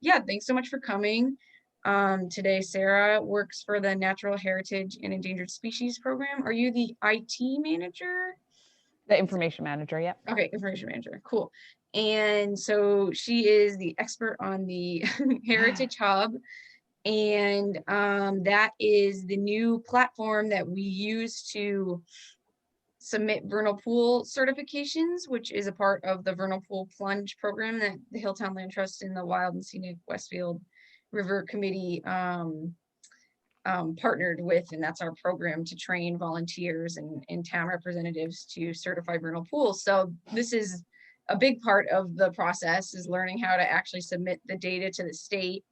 Yeah, thanks so much for coming. Today, Sarah works for the Natural Heritage and Endangered Species Program. Are you the IT manager? The information manager, yeah. Okay, information manager, cool. And so she is the expert on the Heritage Hub, and that is the new platform that we use to submit vernal pool certifications, which is a part of the Vernal Pool Plunge program that the Hilltown Land Trust and the Wild and Scenic Westfield River Committee partnered with, and that's our program to train volunteers and town representatives to certify vernal pools. So this is a big part of the process, is learning how to actually submit the data to the state.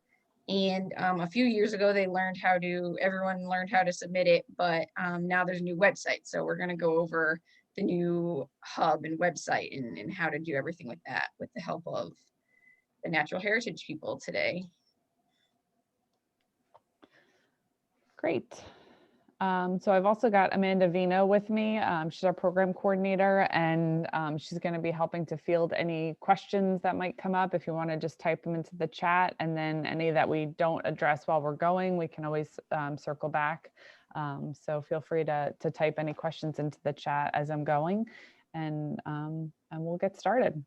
And a few years ago, everyone learned how to submit it, but now there's a new website. So we're going to go over the new hub and website and how to do everything with that with the help of the natural heritage people today. Great. So I've also got Amanda Vino with me. She's our program coordinator, and she's going to be helping to field any questions that might come up. If you want to just type them into the chat, and then any that we don't address while we're going, we can always circle back. So feel free to type any questions into the chat as I'm going, and we'll get started.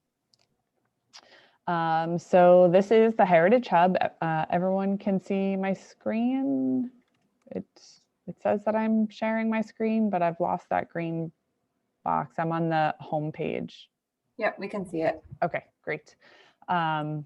So this is the Heritage Hub. Everyone can see my screen. It says that I'm sharing my screen, but I've lost that green box. I'm on the home page. Yep, we can see it. Okay, great. So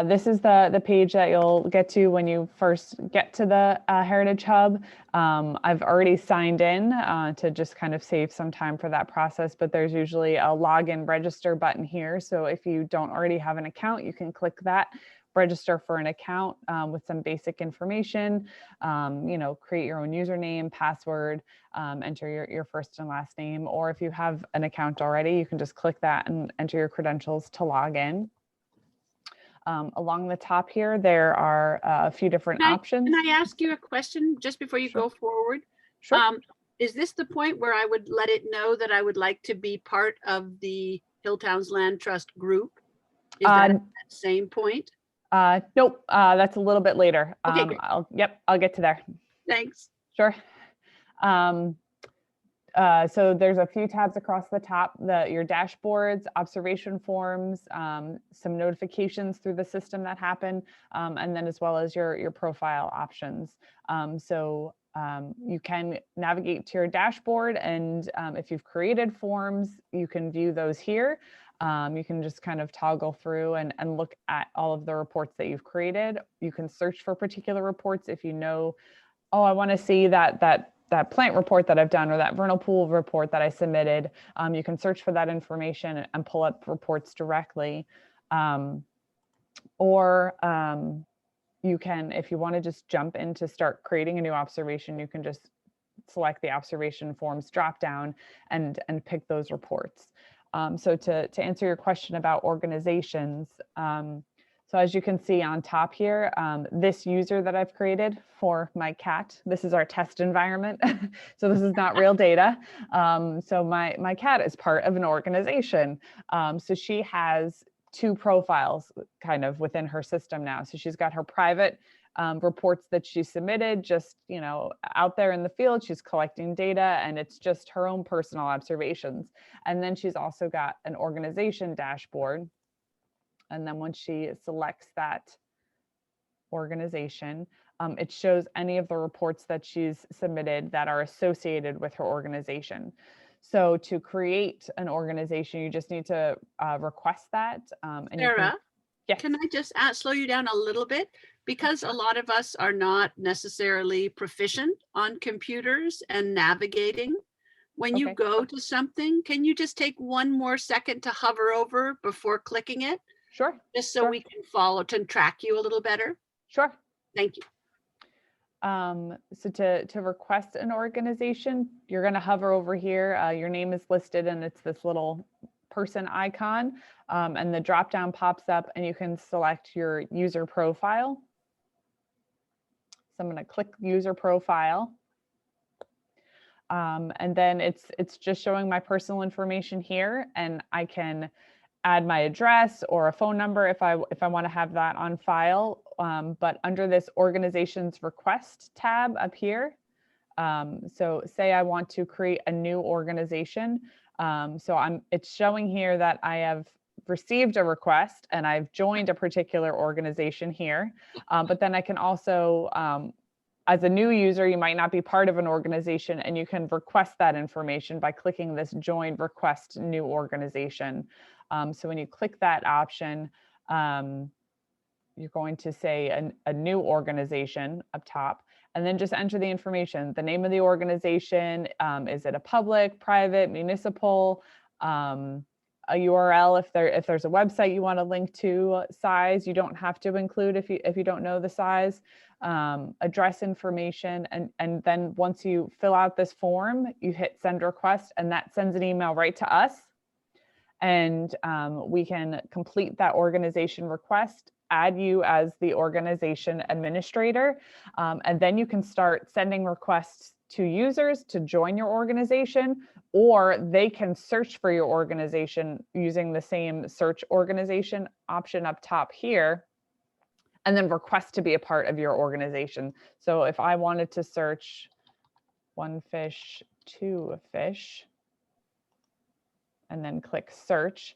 this is the page that you'll get to when you first get to the Heritage Hub. I've already signed in to just kind of save some time for that process, but there's usually a login register button here. So if you don't already have an account, you can click that, register for an account with some basic information, create your own username, password, enter your first and last name, or if you have an account already, you can just click that and enter your credentials to log in. Along the top here, there are a few different options. Can I ask you a question just before you go forward? Sure. Is this the point where I would let it know that I would like to be part of the Hilltown's Land Trust group? Is that at that same point? Nope, that's a little bit later. Okay, great. I'll get to there. Thanks. Sure. So there's a few tabs across the top, your dashboards, observation forms, some notifications through the system that happen, and then as well as your profile options. You can navigate to your dashboard, and if you've created forms, you can view those here. You can just kind of toggle through and look at all of the reports that you've created. You can search for particular reports if you know, oh, I want to see that plant report that I've done, or that vernal pool report that I submitted. You can search for that information and pull up reports directly. Or you can, if you want to just jump in to start creating a new observation, you can just select the observation forms drop down and pick those reports. So to answer your question about organizations, so as you can see on top here, this user that I've created for my cat, this is our test environment. So this is not real data. So my cat is part of an organization. So she has two profiles kind of within her system now. So she's got her private reports that she submitted, just, out there in the field, she's collecting data, and it's just her own personal observations. And then she's also got an organization dashboard. And then once she selects that organization, it shows any of the reports that she's submitted that are associated with her organization. So to create an organization, you just need to request that. Sarah, yes. Can I just slow you down a little bit? Because a lot of us are not necessarily proficient on computers and navigating. When you go to something, can you just take one more second to hover over before clicking it? Sure. Just so we can follow to track you a little better. Sure. Thank you. So to request an organization, you're going to hover over here. Your name is listed, and it's this little person icon, and the drop down pops up, and you can select your user profile. So I'm going to click user profile. And then it's just showing my personal information here, and I can add my address or a phone number if I want to have that on file. But under this organizations request tab up here, so say I want to create a new organization. It's showing here that I have received a request and I've joined a particular organization here. But then I can also, as a new user, you might not be part of an organization, and you can request that information by clicking this join request new organization. So when you click that option, you're going to say a new organization up top, and then just enter the information, the name of the organization. Is it a public, private, municipal, a URL if there's a website you want to link to, size you don't have to include if you don't know the size, address information, and then once you fill out this form, you hit send request, and that sends an email right to us, and we can complete that organization request, add you as the organization administrator, and then you can start sending requests to users to join your organization, or they can search for your organization using the same search organization option up top here, and then request to be a part of your organization. So if I wanted to search one fish, two fish, and then click search.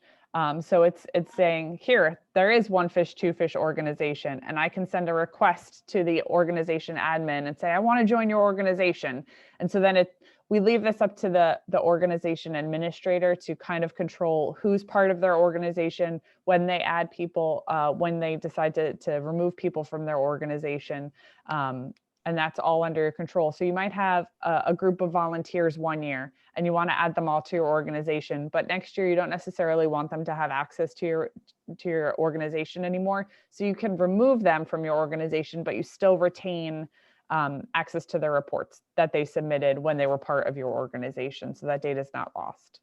So it's saying here, there is one fish, two fish organization, and I can send a request to the organization admin and say, I want to join your organization. And so then we leave this up to the organization administrator to kind of control who's part of their organization, when they add people, when they decide to remove people from their organization. And that's all under your control. So you might have a group of volunteers one year and you want to add them all to your organization, but next year you don't necessarily want them to have access to your organization anymore. So you can remove them from your organization, but you still retain access to their reports that they submitted when they were part of your organization. So that data is not lost.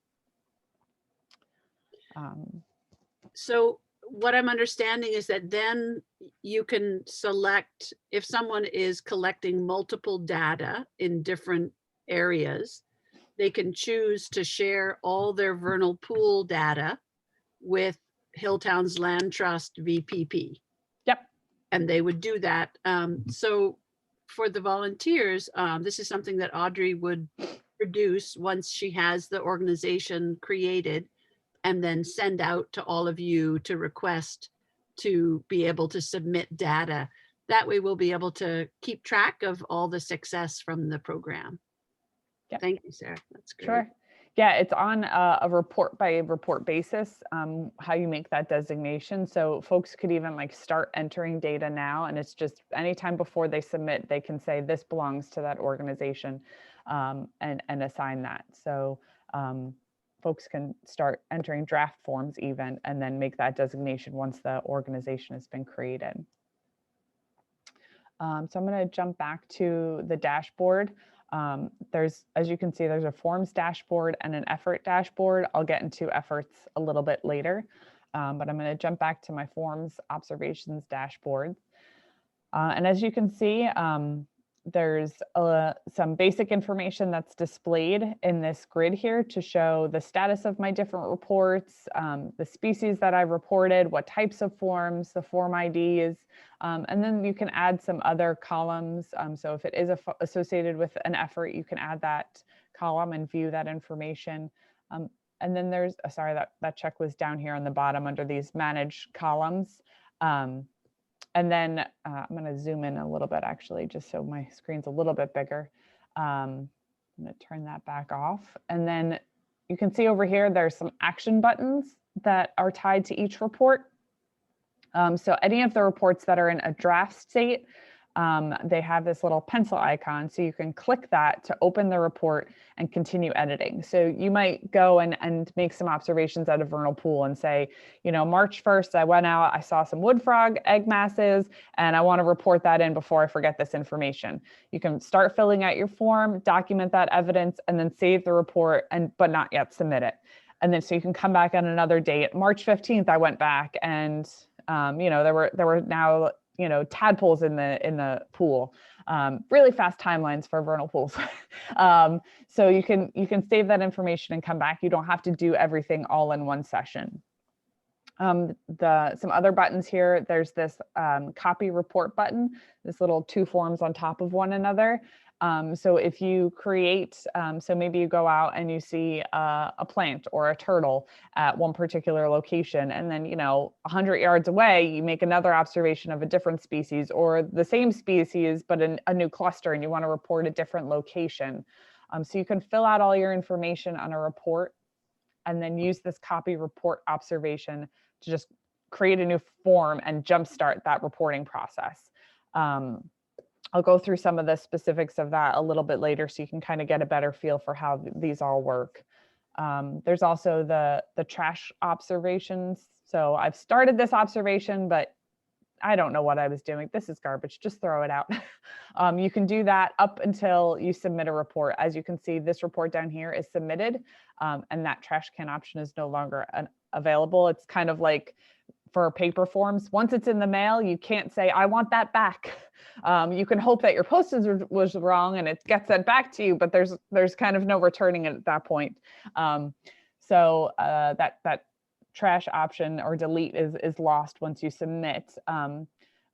So what I'm understanding is that then you can select, if someone is collecting multiple data in different areas, they can choose to share all their vernal pool data with Hilltown's Land Trust VPP. Yep. And they would do that. So for the volunteers, this is something that Audrey would produce once she has the organization created, and then send out to all of you to request to be able to submit data. That way we'll be able to keep track of all the success from the program. Yep. Thank you, Sarah. That's great. Sure. Yeah, it's on a report by report basis, how you make that designation. So folks could even like start entering data now, and it's just anytime before they submit, they can say this belongs to that organization, and assign that. So folks can start entering draft forms even, and then make that designation once the organization has been created. So I'm going to jump back to the dashboard. As you can see, there's a forms dashboard and an effort dashboard. I'll get into efforts a little bit later, but I'm going to jump back to my forms observations dashboard. And as you can see, there's some basic information that's displayed in this grid here to show the status of my different reports, the species that I reported, what types of forms, the form IDs, and then you can add some other columns. So if it is associated with an effort, you can add that column and view that information. And then there's, sorry, that check was down here on the bottom under these manage columns. And then I'm going to zoom in a little bit, actually, just so my screen's a little bit bigger. I'm going to turn that back off. And then you can see over here, there's some action buttons that are tied to each report. So any of the reports that are in a draft state, they have this little pencil icon. So you can click that to open the report and continue editing. So you might go and make some observations out of Vernal Pool and say, you know, March 1st, I went out, I saw some wood frog egg masses, and I want to report that in before I forget this information. You can start filling out your form, document that evidence, and then save the report, but not yet submit it. And then so you can come back on another date. March 15th, I went back and, you know, there were now, you know, tadpoles in the pool. Really fast timelines for vernal pools. So you can save that information and come back. You don't have to do everything all in one session. Some other buttons here, there's this copy report button, this little two forms on top of one another. So if you create, so maybe you go out and you see a plant or a turtle at one particular location, and then, 100 yards away, you make another observation of a different species or the same species, but a new cluster, and you want to report a different location. So you can fill out all your information on a report and then use this copy report observation to just create a new form and jumpstart that reporting process. I'll go through some of the specifics of that a little bit later so you can kind of get a better feel for how these all work. There's also the trash observations. So I've started this observation, but I don't know what I was doing. This is garbage, just throw it out. You can do that up until you submit a report. As you can see, this report down here is submitted, and that trash can option is no longer available. It's kind of like for paper forms. Once it's in the mail, you can't say, I want that back. You can hope that your postage was wrong and it gets sent back to you, but there's kind of no returning it at that point. So that trash option or delete is lost once you submit.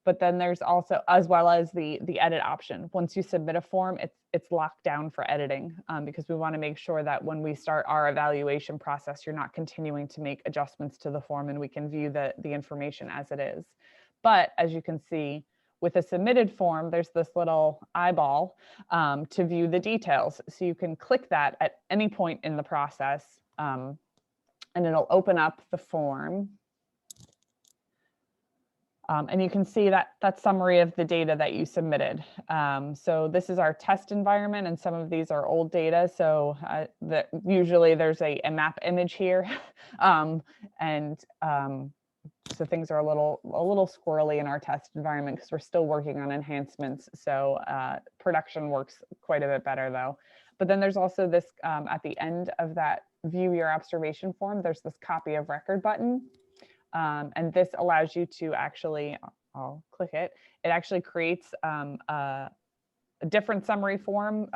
But then there's also, as well as the edit option. Once you submit a form, it's locked down for editing, because we want to make sure that when we start our evaluation process, you're not continuing to make adjustments to the form, and we can view the information as it is. But as you can see, with a submitted form, there's this little eyeball to view the details. So you can click that at any point in the process, and it'll open up the form. And you can see that summary of the data that you submitted. So this is our test environment, and some of these are old data. So usually there's a map image here. So things are a little squirrely in our test environment because we're still working on enhancements. So production works quite a bit better though. But then there's also this, at the end of that view your observation form, there's this copy of record button. And this allows you to actually, I'll click it, it actually creates a different summary form.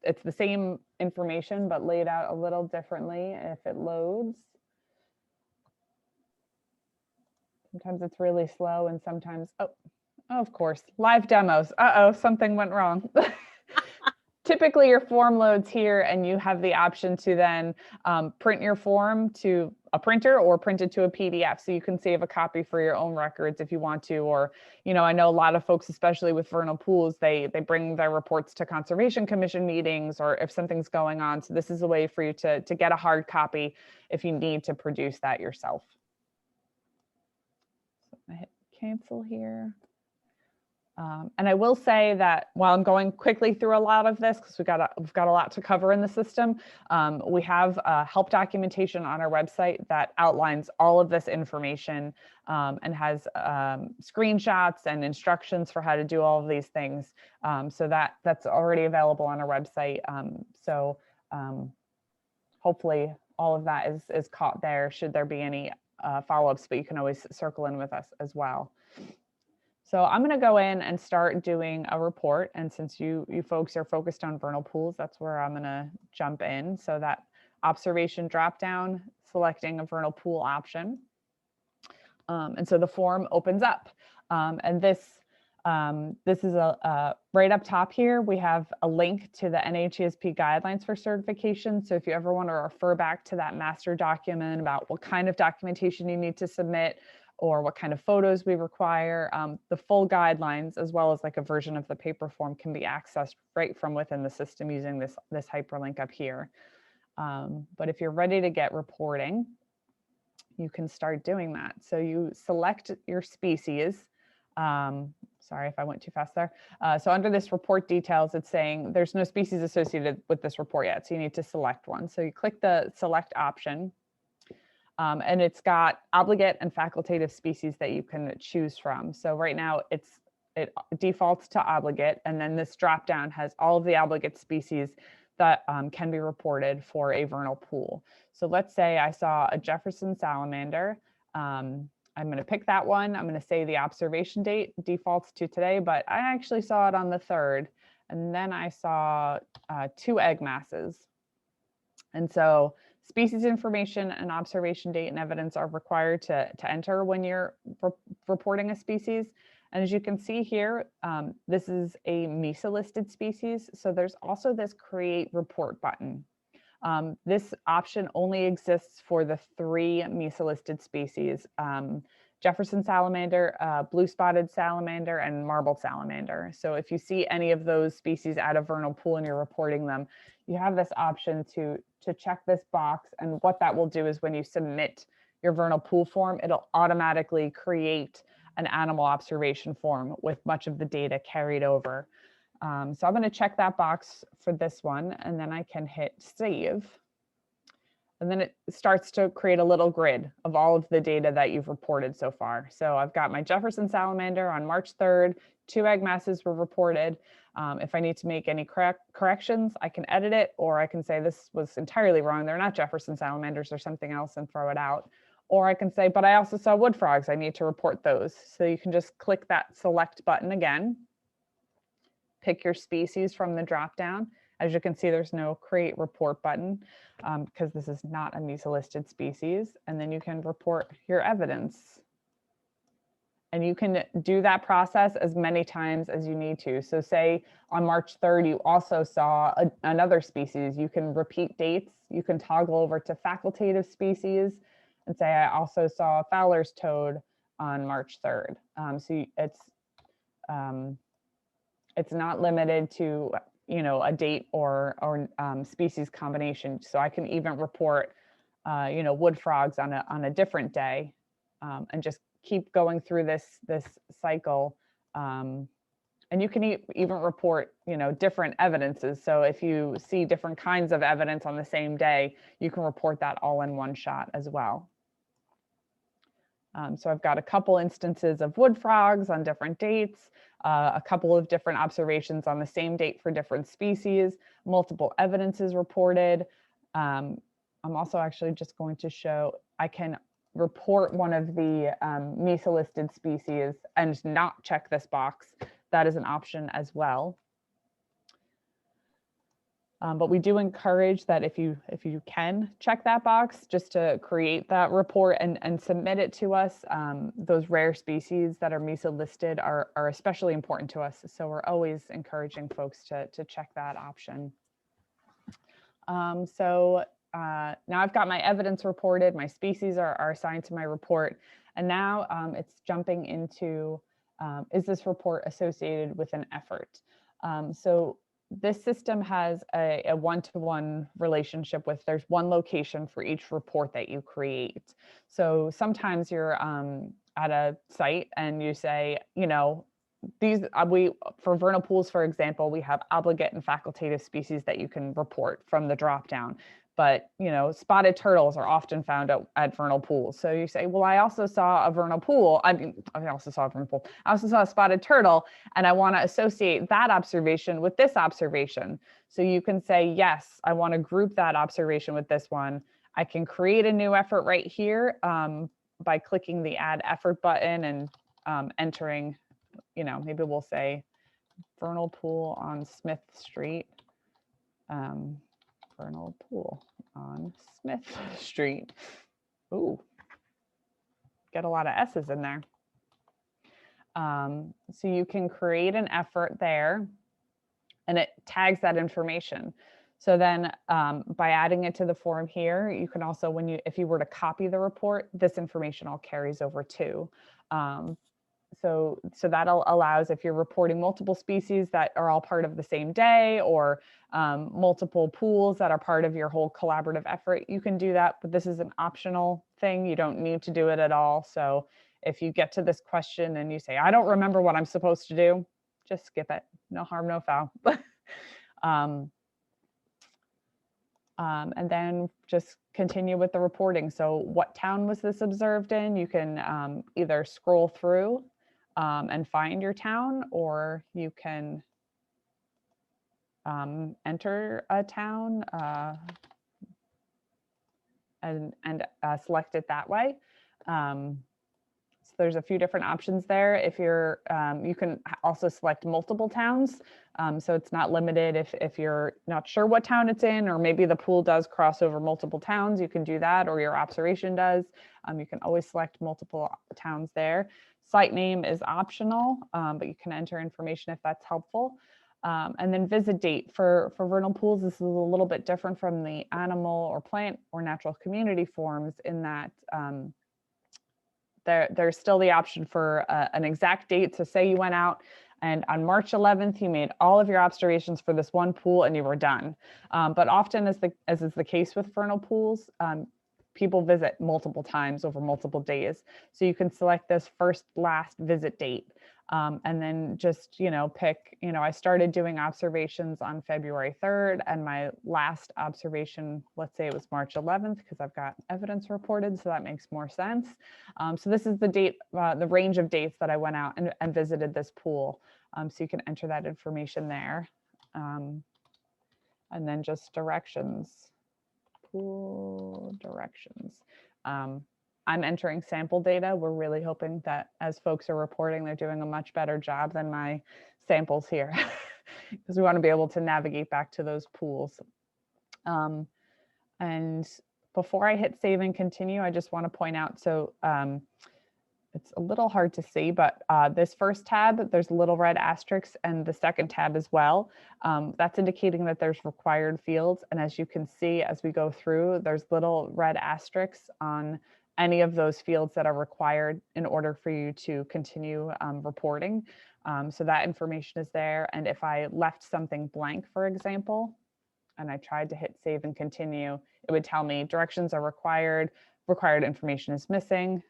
It's the same information, but laid out a little differently if it loads. Sometimes it's really slow and sometimes, oh, of course, live demos. Uh-oh, something went wrong. Typically your form loads here and you have the option to then print your form to a printer or print it to a PDF. So you can save a copy for your own records if you want to, or, I know a lot of folks, especially with vernal pools, they bring their reports to Conservation Commission meetings or if something's going on. So this is a way for you to get a hard copy if you need to produce that yourself. So I hit cancel here. And I will say that while I'm going quickly through a lot of this, because we've got a lot to cover in the system, we have help documentation on our website that outlines all of this information and has screenshots and instructions for how to do all of these things. So that's already available on our website. Hopefully all of that is caught there should there be any follow-ups, but you can always circle in with us as well. So I'm going to go in and start doing a report. And since you folks are focused on vernal pools, that's where I'm going to jump in. So that observation dropdown, selecting a vernal pool option. And so the form opens up. And this is right up top here. We have a link to the NHESP guidelines for certification. So if you ever want to refer back to that master document about what kind of documentation you need to submit, or what kind of photos we require, the full guidelines, as well as like a version of the paper form, can be accessed right from within the system using this hyperlink up here. But if you're ready to get reporting, you can start doing that. So you select your species. Sorry if I went too fast there. So under this report details, it's saying there's no species associated with this report yet, so you need to select one. So you click the select option. And it's got obligate and facultative species that you can choose from. So right now it defaults to obligate, and then this drop down has all of the obligate species that can be reported for a vernal pool. So let's say I saw a Jefferson salamander. I'm going to pick that one. I'm going to say the observation date defaults to today, but I actually saw it on the 3rd. And then I saw 2 egg masses. And so species information and observation date and evidence are required to enter when you're reporting a species. And as you can see here, this is a MESA listed species. So there's also this create report button. This option only exists for the 3 MESA listed species, Jefferson salamander, blue spotted salamander, and marbled salamander. So if you see any of those species out of vernal pool and you're reporting them, you have this option to check this box. And what that will do is when you submit your vernal pool form, it'll automatically create an animal observation form with much of the data carried over. So I'm going to check that box for this one, and then I can hit save. And then it starts to create a little grid of all of the data that you've reported so far. So I've got my Jefferson salamander on March 3rd, 2 egg masses were reported. If I need to make any corrections, I can edit it, or I can say this was entirely wrong. They're not Jefferson salamanders or something else and throw it out. Or I can say, but I also saw wood frogs. I need to report those. So you can just click that select button again, pick your species from the drop down. As you can see, there's no create report button because this is not a MESA listed species. And then you can report your evidence. And you can do that process as many times as you need to. So say on March 3rd, you also saw another species. You can repeat dates. You can toggle over to facultative species and say, I also saw Fowler's toad on March 3rd. So it's not limited to, you know, a date or species combination. So I can even report, you know, wood frogs on a different day, and just keep going through this cycle. And you can even report, you know, different evidences. So if you see different kinds of evidence on the same day, you can report that all in one shot as well. So I've got a couple instances of wood frogs on different dates, a couple of different observations on the same date for different species, multiple evidences reported. I'm also actually just going to show, I can report one of the MESA listed species and not check this box. That is an option as well. But we do encourage that if you can check that box just to create that report and submit it to us. Those rare species that are MESA listed are especially important to us. So we're always encouraging folks to check that option. Now I've got my evidence reported, my species are assigned to my report, and now it's jumping into, is this report associated with an effort? So this system has a one-to-one relationship with, there's one location for each report that you create. So sometimes you're at a site and you say, you know, these for vernal pools, for example, we have obligate and facultative species that you can report from the drop down. But, you know, spotted turtles are often found at vernal pools. So you say, well, I also saw a vernal pool. I also saw a vernal pool. I also saw a spotted turtle, and I want to associate that observation with this observation. So you can say, yes, I want to group that observation with this one. I can create a new effort right here by clicking the add effort button and entering, you know, maybe we'll say vernal pool on Smith Street. Vernal pool on Smith Street. Ooh, get a lot of S's in there. So you can create an effort there and it tags that information. So then by adding it to the form here, you can also, if you were to copy the report, this information all carries over too. So that allows, if you're reporting multiple species that are all part of the same day, or multiple pools that are part of your whole collaborative effort, you can do that, but this is an optional thing. You don't need to do it at all. So if you get to this question and you say, I don't remember what I'm supposed to do, just skip it. No harm, no foul. And then just continue with the reporting. So what town was this observed in? You can either scroll through and find your town, or you can enter a town and select it that way. So There's a few different options there. If you're, you can also select multiple towns. So it's not limited if you're not sure what town it's in, or maybe the pool does cross over multiple towns, you can do that, or your observation does. You can always select multiple towns there. Site name is optional, but you can enter information if that's helpful. And then visit date for vernal pools. This is a little bit different from the animal or plant or natural community forms in that there's still the option for an exact date. So say you went out and on March 11th, you made all of your observations for this one pool and you were done. But often, as is the case with vernal pools, people visit multiple times over multiple days. So you can select this first last visit date. And then just, pick, I started doing observations on February 3rd and my last observation, let's say it was March 11th, because I've got evidence reported. So that makes more sense. So this is the date, the range of dates that I went out and visited this pool. So you can enter that information there. And then just directions, pool directions. I'm entering sample data. We're really hoping that as folks are reporting, they're doing a much better job than my samples here, because we want to be able to navigate back to those pools. And before I hit save and continue, I just want to point out, so it's a little hard to see, but this first tab, there's a little red asterisk, and the second tab as well. That's indicating that there's required fields. And as you can see, as we go through, there's little red asterisks on any of those fields that are required in order for you to continue reporting. So that information is there. And if I left something blank, for example, and I tried to hit save and continue, it would tell me directions are required, required information is missing.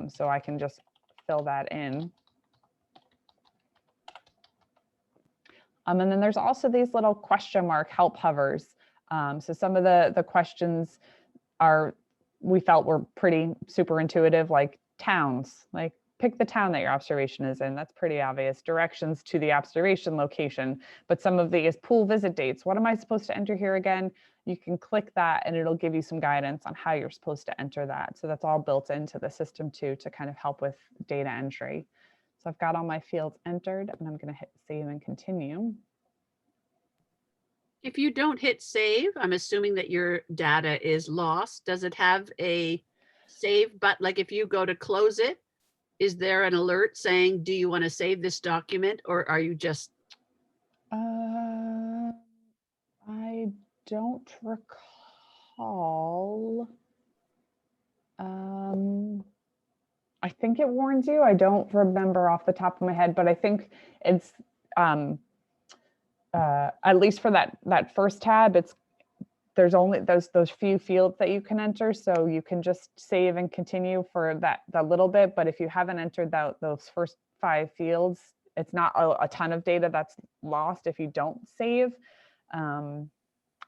So I can just fill that in. And then there's also these little question mark help hovers. So some of the questions we felt were pretty super intuitive, like towns, like pick the town that your observation is in. That's pretty obvious. Directions to the observation location. But some of these pool visit dates. What am I supposed to enter here again? You can click that and it'll give you some guidance on how you're supposed to enter that. So that's all built into the system too, to kind of help with data entry. So I've got all my fields entered and I'm going to hit save and continue. If you don't hit save, I'm assuming that your data is lost. Does it have a save button? Like if you go to close it, is there an alert saying, do you want to save this document, or are you just? I don't recall. I think it warns you. I don't remember off the top of my head, but I think it's at least for that first tab, there's only those few fields that you can enter, so you can just save and continue for that little bit. But if you haven't entered those first 5 fields, it's not a ton of data that's lost if you don't save. And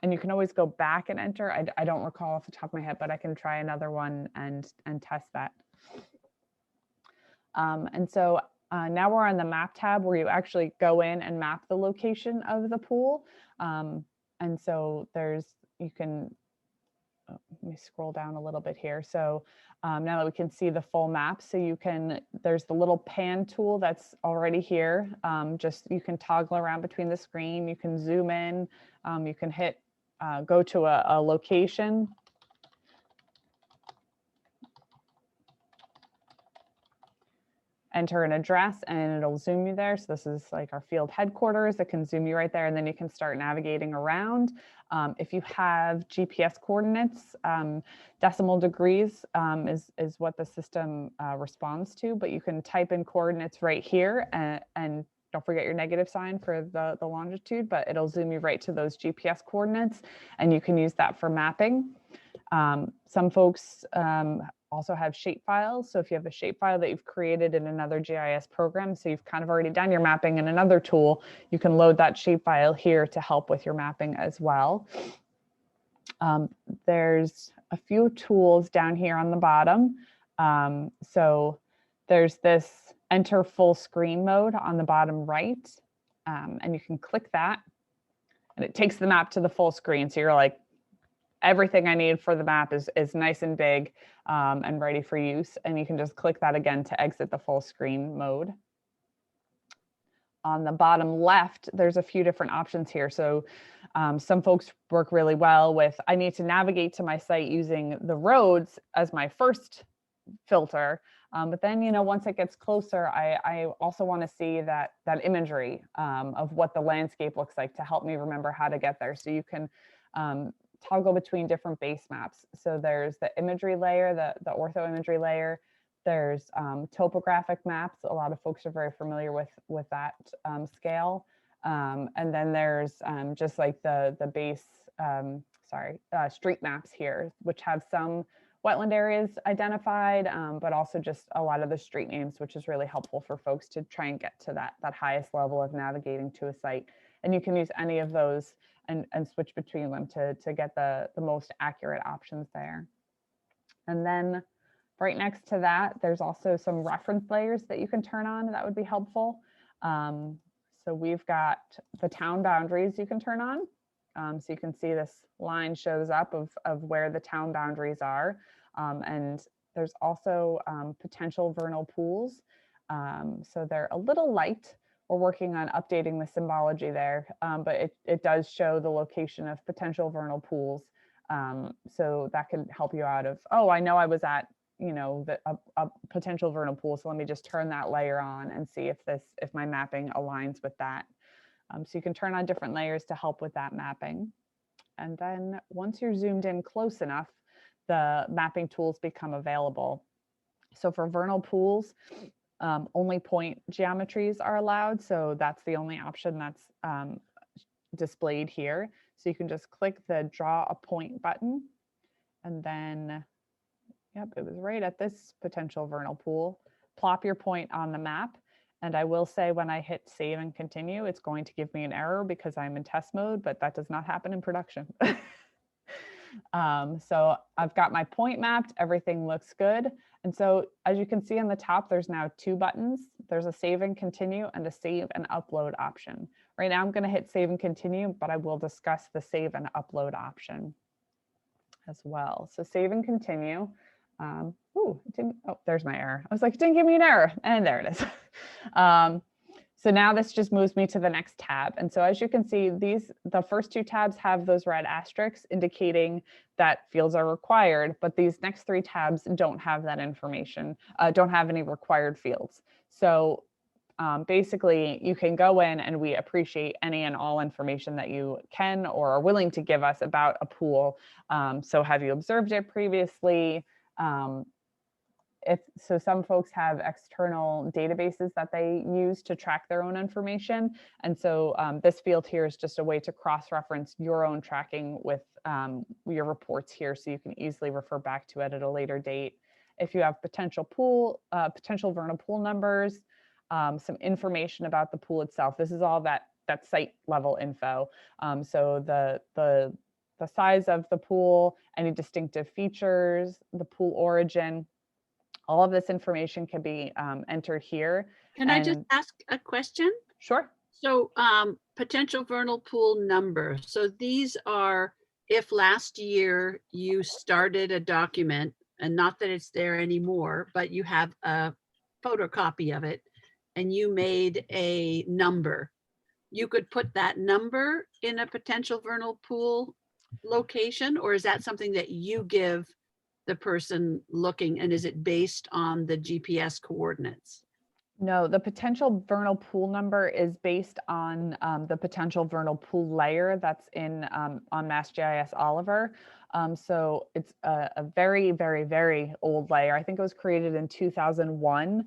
you can always go back and enter. I don't recall off the top of my head, but I can try another one and test that. And so now we're on the map tab, where you actually go in and map the location of the pool. And so you can, let me scroll down a little bit here. So now that we can see the full map, so there's the little pan tool that's already here. You can toggle around between the screen, you can zoom in, you can hit, go to a location. Enter an address and it'll zoom you there. So this is like our field headquarters. It can zoom you right there, and then you can start navigating around. If you have GPS coordinates, decimal degrees is what the system responds to, but you can type in coordinates right here, and don't forget your negative sign for the longitude, but it'll zoom you right to those GPS coordinates, and you can use that for mapping. Some folks also have shape files. So if you have a shape file that you've created in another GIS program, so you've kind of already done your mapping in another tool, you can load that shape file here to help with your mapping as well. There's a few tools down here on the bottom. So there's this enter full screen mode on the bottom right, and you can click that and it takes the map to the full screen. So you're like everything I need for the map is nice and big and ready for use. And you can just click that again to exit the full screen mode. On the bottom left, there's a few different options here. So some folks work really well with, I need to navigate to my site using the roads as my first filter. But then, you know, once it gets closer, I also want to see that imagery of what the landscape looks like to help me remember how to get there. So you can toggle between different base maps. So there's the imagery layer, the ortho imagery layer. There's topographic maps. A lot of folks are very familiar with that scale. And then there's just like the base, street maps here, which have some wetland areas identified, but also just a lot of the street names, which is really helpful for folks to try and get to that highest level of navigating to a site. And you can use any of those and switch between them to get the most accurate options there. And then right next to that, there's also some reference layers that you can turn on that would be helpful. So we've got the town boundaries you can turn on. So you can see this line shows up of where the town boundaries are. And there's also potential vernal pools. So they're a little light. We're working on updating the symbology there, but it does show the location of potential vernal pools. So that can help you out of, oh, I know I was at, you know, a potential vernal pool. So let me just turn that layer on and see if my mapping aligns with that. So you can turn on different layers to help with that mapping. And then once you're zoomed in close enough, the mapping tools become available. So for vernal pools, only point geometries are allowed. So that's the only option that's displayed here. So you can just click the draw a point button and then, yep, it was right at this potential vernal pool. Plop your point on the map. And I will say when I hit save and continue, it's going to give me an error because I'm in test mode, but that does not happen in production. So I've got my point mapped, everything looks good. And so as you can see on the top, there's now two buttons. There's a save and continue and a save and upload option. Right now I'm going to hit save and continue, but I will discuss the save and upload option as well. So save and continue. There's my error. I was like, it didn't give me an error. And there it is. So now this just moves me to the next tab. And so as you can see, the first two tabs have those red asterisks indicating that fields are required, but these next three tabs don't have that information, don't have any required fields. So basically you can go in and we appreciate any and all information that you can or are willing to give us about a pool. So have you observed it previously? So some folks have external databases that they use to track their own information. And so this field here is just a way to cross-reference your own tracking with your reports here. So you can easily refer back to it at a later date. If you have potential vernal pool numbers, some information about the pool itself. This is all that site level info. So the size of the pool, any distinctive features, the pool origin, all of this information can be entered here. Can I just ask a question? Sure. So potential vernal pool number. So these are if last year you started a document, and not that it's there anymore, but you have a photocopy of it and you made a number, you could put that number in a potential vernal pool location, or is that something that you give the person looking, and is it based on the GPS coordinates? No, the potential vernal pool number is based on the potential vernal pool layer that's in on MassGIS Oliver. So it's a very, very, very old layer. I think it was created in 2001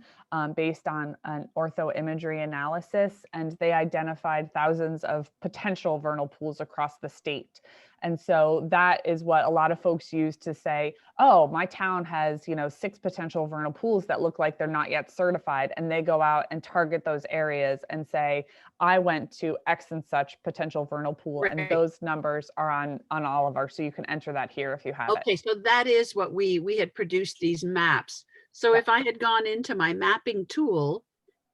based on an ortho imagery analysis, and they identified thousands of potential vernal pools across the state. And so that is what a lot of folks use to say, oh, my town has, 6 potential vernal pools that look like they're not yet certified. And they go out and target those areas and say, I went to X and such potential vernal pool, Right. and those numbers are on Oliver. So you can enter that here if you have it. Okay, so that is what we had produced these maps. So if I had gone into my mapping tool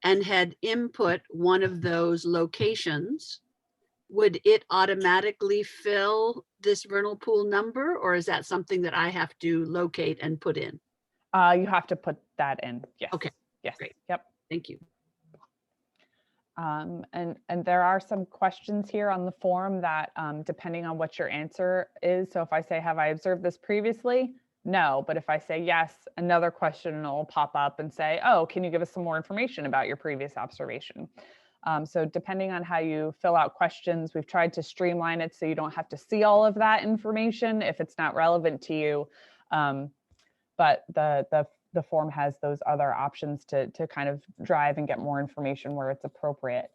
and had input one of those locations, would it automatically fill this vernal pool number, or is that something that I have to locate and put in? You have to put that in. Yes. Okay, Yes. great. Yep. Thank you. And there are some questions here on the form that depending on what your answer is. So if I say, have I observed this previously? No, but if I say yes, another question will pop up and say, oh, can you give us some more information about your previous observation? So depending on how you fill out questions, we've tried to streamline it so you don't have to see all of that information if it's not relevant to you. But the form has those other options to kind of drive and get more information where it's appropriate.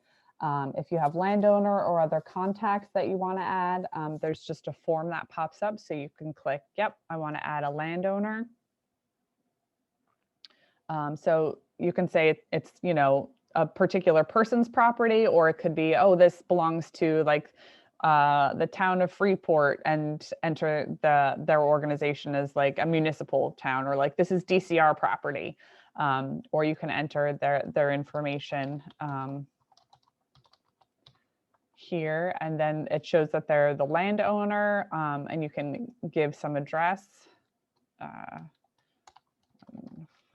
If you have landowner or other contacts that you want to add, there's just a form that pops up. So you can click, yep, I want to add a landowner. So you can say it's, you know, a particular person's property, or it could be, oh, this belongs to like the town of Freeport, and enter their organization as like a municipal town, or like this is DCR property, or you can enter their information here, and then it shows that they're the landowner, and you can give some address,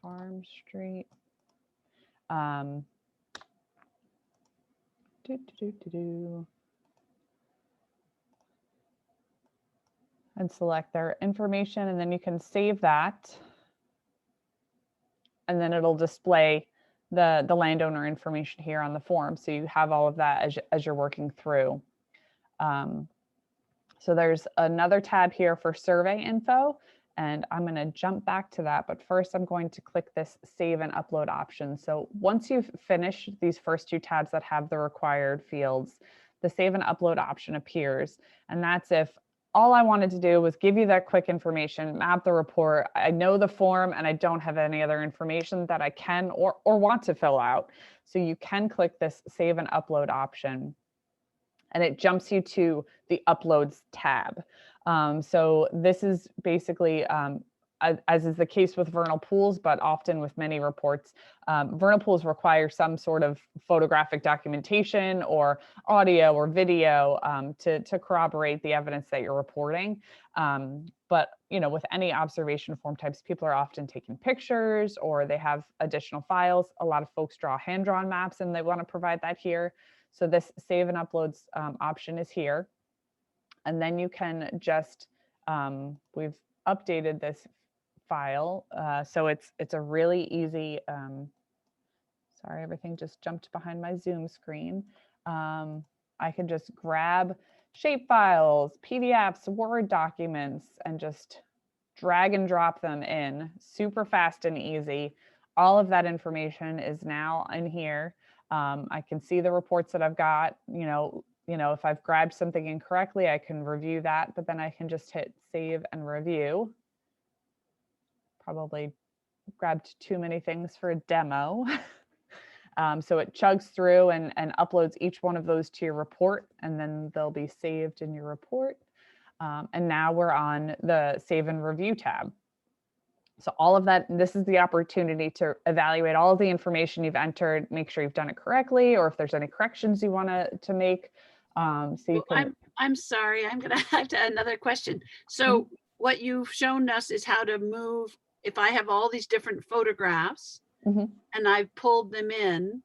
Farm Street. And select their information, and then you can save that. And then it'll display the landowner information here on the form. So you have all of that as you're working through. So there's another tab here for survey info, and I'm going to jump back to that. But first I'm going to click this save and upload option. So once you've finished these first two tabs that have the required fields, the save and upload option appears. And that's if all I wanted to do was give you that quick information, map the report. I know the form and I don't have any other information that I can or want to fill out. So you can click this save and upload option, and it jumps you to the uploads tab. So this is basically, as is the case with vernal pools, but often with many reports, vernal pools require some sort of photographic documentation or audio or video to corroborate the evidence that you're reporting. But you know, with any observation form types, people are often taking pictures or they have additional files. A lot of folks draw hand-drawn maps and they want to provide that here. So this save and uploads option is here. And then you can just, we've updated this file. So it's a really easy, sorry, everything just jumped behind my Zoom screen. I can just grab shape files, PDFs, Word documents, and just drag and drop them in super fast and easy. All of that information is now in here. I can see the reports that I've got, you know, if I've grabbed something incorrectly, I can review that, but then I can just hit save and review. Probably grabbed too many things for a demo. So it chugs through and uploads each one of those to your report, and then they'll be saved in your report. And now we're on the save and review tab. So all of that, this is the opportunity to evaluate all of the information you've entered, make sure you've done it correctly, or if there's any corrections you want to make. So you can. I'm sorry, I'm going to have to add another question. So what you've shown us is how to move, if I have all these different photographs and I've pulled them in,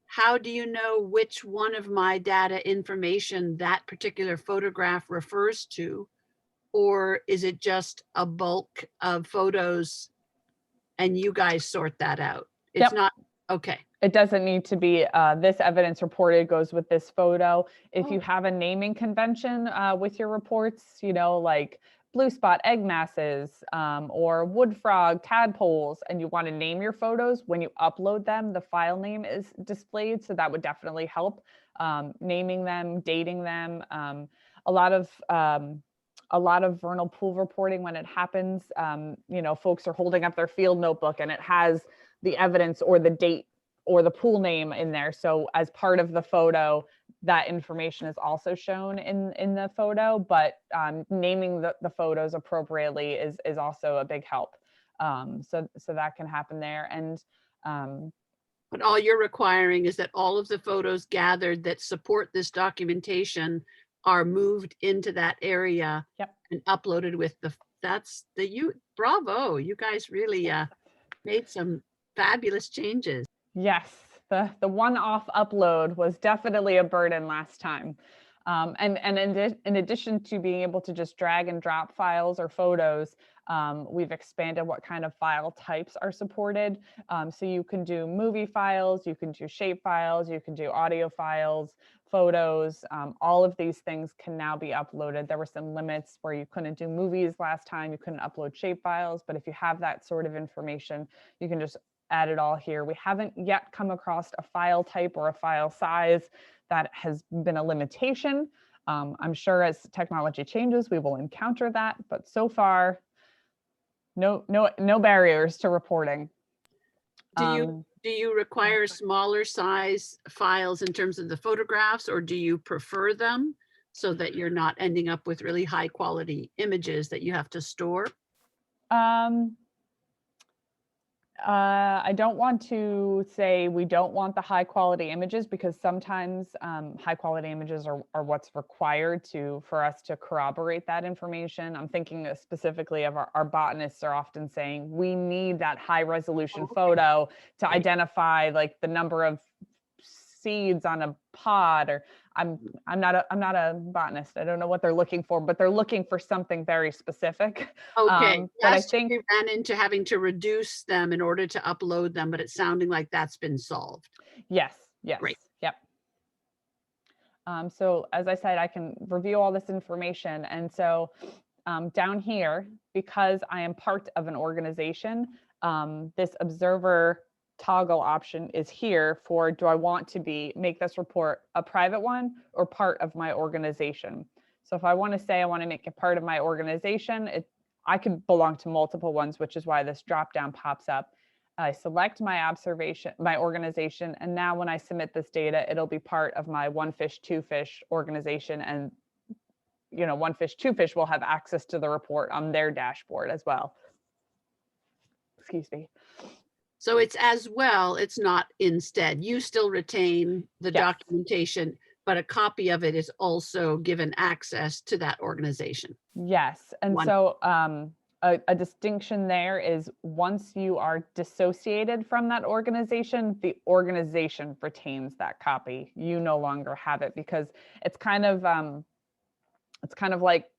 how do you know which one of my data information that particular photograph refers to? Or is it just a bulk of photos and you guys sort that out? It's not, okay. It doesn't need to be this evidence reported goes with this photo. If you have a naming convention with your reports, you know, like blue spot egg masses or wood frog tadpoles, and you want to name your photos, when you upload them, the file name is displayed. So that would definitely help naming them, dating them. A lot of vernal pool reporting, when it happens, you know, folks are holding up their field notebook and it has the evidence or the date or the pool name in there. So as part of the photo, that information is also shown in the photo, but naming the photos appropriately is also a big help. So that can happen there. And but all you're requiring is that all of the photos gathered that support this documentation are moved into that area Yep. and uploaded with bravo, you guys really made some fabulous changes. Yes, the one-off upload was definitely a burden last time. And in addition to being able to just drag and drop files or photos, we've expanded what kind of file types are supported. So you can do movie files, you can do shape files, you can do audio files, photos. All of these things can now be uploaded. There were some limits where you couldn't do movies last time, you couldn't upload shape files, but if you have that sort of information, you can just add it all here. We haven't yet come across a file type or a file size that has been a limitation. I'm sure as technology changes, we will encounter that, but so far, no barriers to reporting. Do you require smaller size files in terms of the photographs, or do you prefer them so that you're not ending up with really high quality images that you have to store? I don't want to say we don't want the high quality images, because sometimes high quality images are what's required for us to corroborate that information. I'm thinking specifically of our botanists are often saying we need that high resolution photo to identify like the number of seeds on a pod, or I'm not a botanist. I don't know what they're looking for, but they're looking for something very specific. Okay. But I Last year think we ran into having to reduce them in order to upload them, but it's sounding like that's been solved. yes. Great. Yep. So as I said, I can review all this information. And so down here, because I am part of an organization, this observer toggle option is here for, do I want to make this report a private one or part of my organization? So if I want to say I want to make it part of my organization, I could belong to multiple ones, which is why this drop down pops up. I select my organization, and now when I submit this data, it'll be part of my One Fish, Two Fish organization, and One Fish, Two Fish will have access to the report on their dashboard as well. Excuse me. So it's as well, it's not instead. You still retain the documentation, but a copy of it is also given access to that organization. Yes. And so a distinction there is once you are dissociated from that organization, the organization retains that copy. You no longer have it, because it's kind of like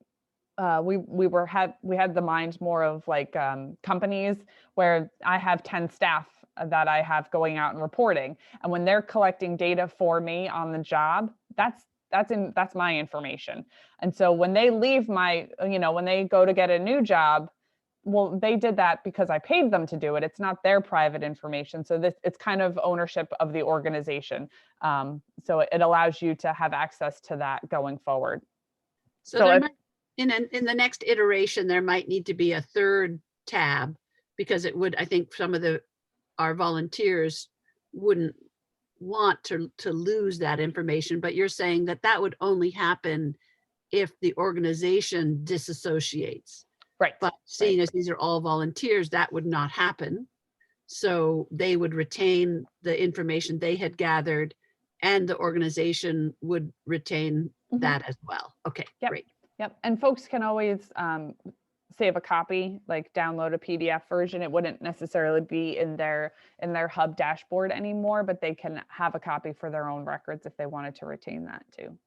we had the mind more of like companies where I have 10 staff that I have going out and reporting, and when they're collecting data for me on the job, that's my information. And so when they leave when they go to get a new job, well, they did that because I paid them to do it. It's not their private information. So it's kind of ownership of the organization. So it allows you to have access to that going forward. So in the next iteration, there might need to be a third tab, because I think some of our volunteers wouldn't want to lose that information, but you're saying that would only happen if the organization disassociates. Right. But seeing as these are all volunteers, that would not happen. So they would retain the information they had gathered, and the organization would retain that as well. Okay, great. Yep. And folks can always save a copy, like download a PDF version. It wouldn't necessarily be in their hub dashboard anymore, but they can have a copy for their own records if they wanted to retain that too.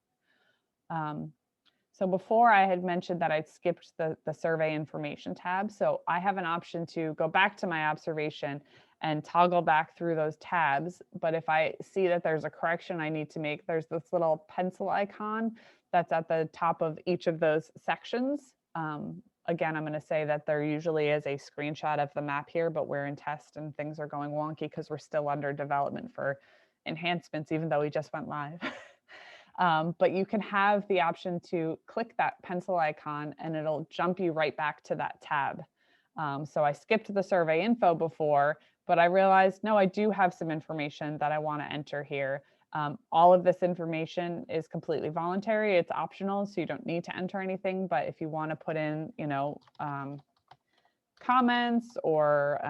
So before I had mentioned that I'd skipped the survey information tab. So I have an option to go back to my observation and toggle back through those tabs. But if I see that there's a correction I need to make, there's this little pencil icon that's at the top of each of those sections. Again, I'm going to say that there usually is a screenshot of the map here, but we're in test and things are going wonky because we're still under development for enhancements, even though we just went live. But you can have the option to click that pencil icon and it'll jump you right back to that tab. So I skipped the survey info before, but I realized, no, I do have some information that I want to enter here. All of this information is completely voluntary. It's optional, so you don't need to enter anything. But if you want to put in, comments or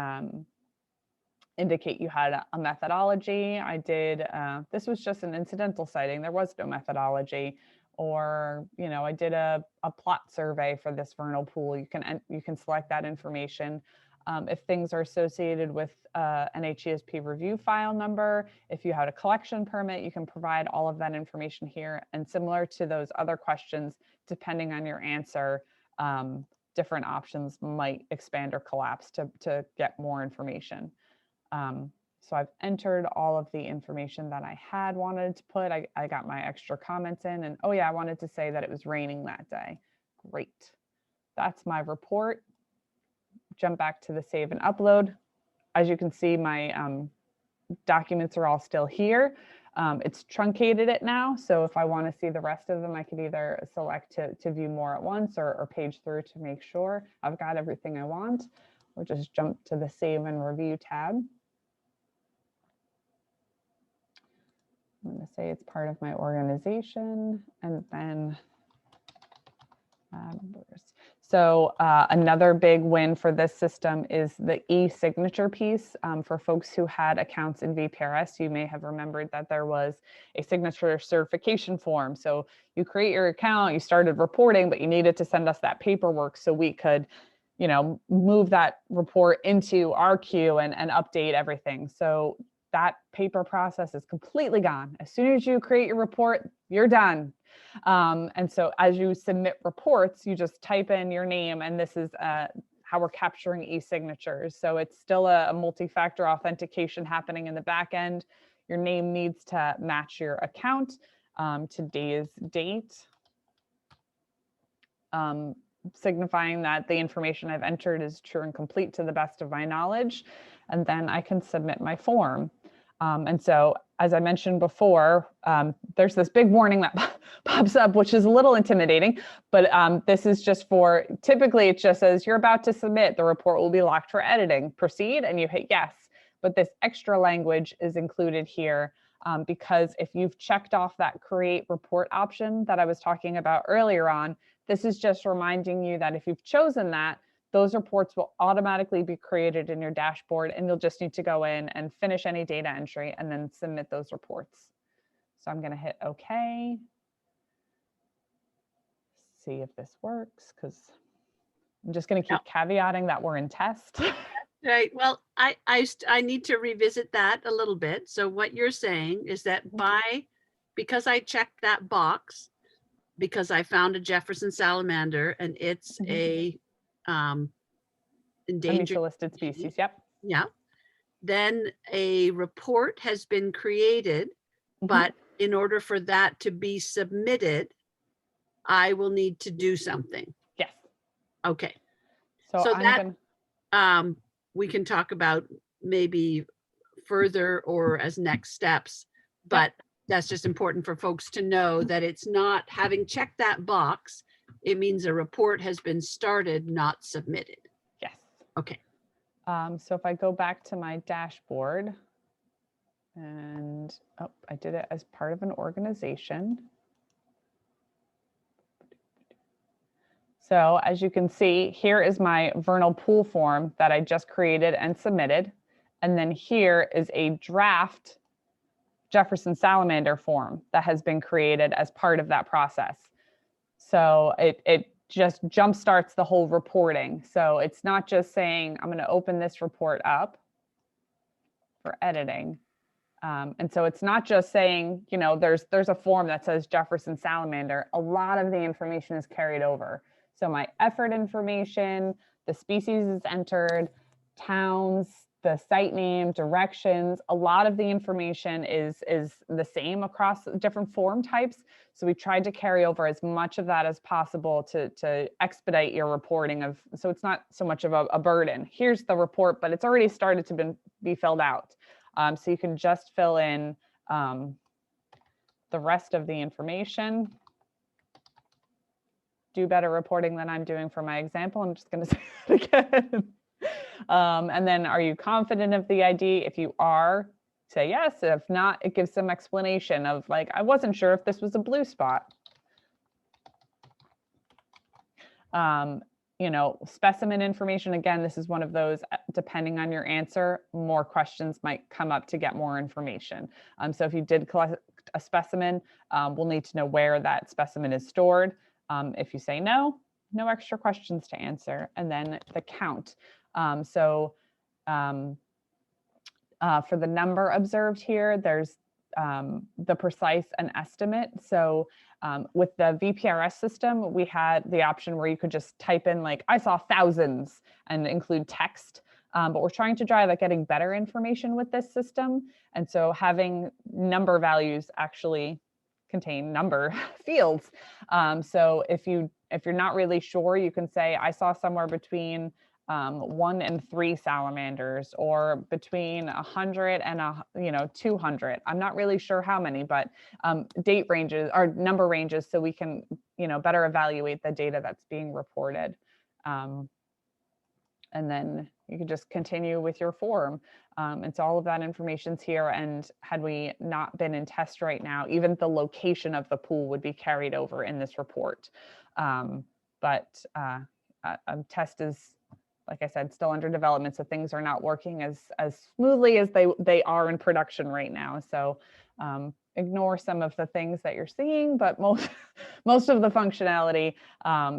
indicate you had a methodology, I did. This was just an incidental sighting. There was no methodology. or, you know, I did a plot survey for this vernal pool. You can select that information. If things are associated with an NHESP review file number, if you had a collection permit, you can provide all of that information here. And similar to those other questions, depending on your answer, different options might expand or collapse to get more information. So I've entered all of the information that I had wanted to put. I got my extra comments in, and oh yeah, I wanted to say that it was raining that day. Great. That's my report. Jump back to the save and upload. As you can see, my documents are all still here. It's truncated it now. So if I want to see the rest of them, I could either select to view more at once or page through to make sure I've got everything I want, or just jump to the save and review tab. I'm going to say it's part of my organization, and then so another big win for this system is the e-signature piece. For folks who had accounts in VPRS, you may have remembered that there was a signature certification form. So you create your account, you started reporting, but you needed to send us that paperwork so we could, you know, move that report into our queue and update everything. So that paper process is completely gone. As soon as you create your report, you're done. And so as you submit reports, you just type in your name, and this is how we're capturing e-signatures. So it's still a multi-factor authentication happening in the back end. Your name needs to match your account, today's date, signifying that the information I've entered is true and complete to the best of my knowledge. And then I can submit my form. And so, as I mentioned before, there's this big warning that pops up, which is a little intimidating, but this is just for, typically it just says you're about to submit, the report will be locked for editing, proceed, and you hit yes. But this extra language is included here because if you've checked off that create report option that I was talking about earlier on, this is just reminding you that if you've chosen that, those reports will automatically be created in your dashboard, and you'll just need to go in and finish any data entry and then submit those reports. So I'm going to hit OK. See if this works, because I'm just going to keep caveating that we're in test. Right. Well, I need to revisit that a little bit. So what you're saying is that because I checked that box, because I found a Jefferson salamander and it's a endangered listed species. Yep. Yeah. Then a report has been created, but in order for that to be submitted, I will need to do something. Yes. Okay. So that we can talk about maybe further or as next steps, but that's just important for folks to know that it's not having checked that box. It means a report has been started, not submitted. Yes. Okay. So if I go back to my dashboard and I did it as part of an organization. So as you can see, here is my vernal pool form that I just created and submitted. And then here is a draft Jefferson salamander form that has been created as part of that process. So it just jumpstarts the whole reporting. So it's not just saying, I'm going to open this report up for editing. And so it's not just saying, you know, there's a form that says Jefferson salamander. A lot of the information is carried over. So my effort information, the species is entered, towns, the site name, directions, a lot of the information is the same across different form types. So we tried to carry over as much of that as possible to expedite your reporting of, so it's not so much of a burden. Here's the report, but it's already started to be filled out. So you can just fill in the rest of the information. Do better reporting than I'm doing for my example. I'm just going to say it again. And then, are you confident of the ID? If you are, say yes. If not, it gives some explanation of like, I wasn't sure if this was a blue spot. You know, specimen information, again, this is one of those, depending on your answer, more questions might come up to get more information. So if you did collect a specimen, we'll need to know where that specimen is stored. If you say no, no extra questions to answer. And then the count. For the number observed here, there's the precise and estimate. So with the VPRS system, we had the option where you could just type in like, I saw thousands and include text. But we're trying to drive at getting better information with this system. And so having number values actually contain number fields. So if you're not really sure, you can say, I saw somewhere between 1 and 3 salamanders, or between 100 and 200. I'm not really sure how many, but date ranges or number ranges, so we can better evaluate the data that's being reported. And then you can just continue with your form. And so all of that information's here. And had we not been in test right now, even the location of the pool would be carried over in this report. But test is, like I said, still under development, so things are not working as smoothly as they are in production right now. So ignore some of the things that you're seeing, but most of the functionality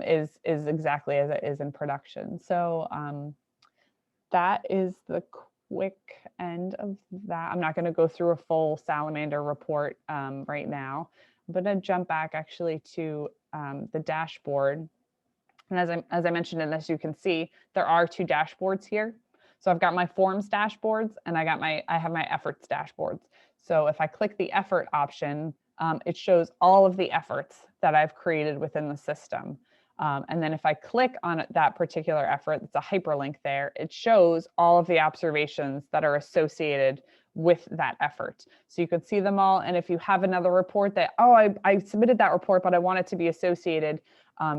is exactly as it is in production. So that is the quick end of that. I'm not going to go through a full salamander report right now. I'm going to jump back actually to the dashboard. And as I mentioned, and as you can see, there are 2 dashboards here. So I've got my forms dashboards, and I have my efforts dashboards. So if I click the effort option, it shows all of the efforts that I've created within the system. And then if I click on that particular effort, it's a hyperlink there, it shows all of the observations that are associated with that effort. So you could see them all. And if you have another report that, oh, I submitted that report, but I want it to be associated,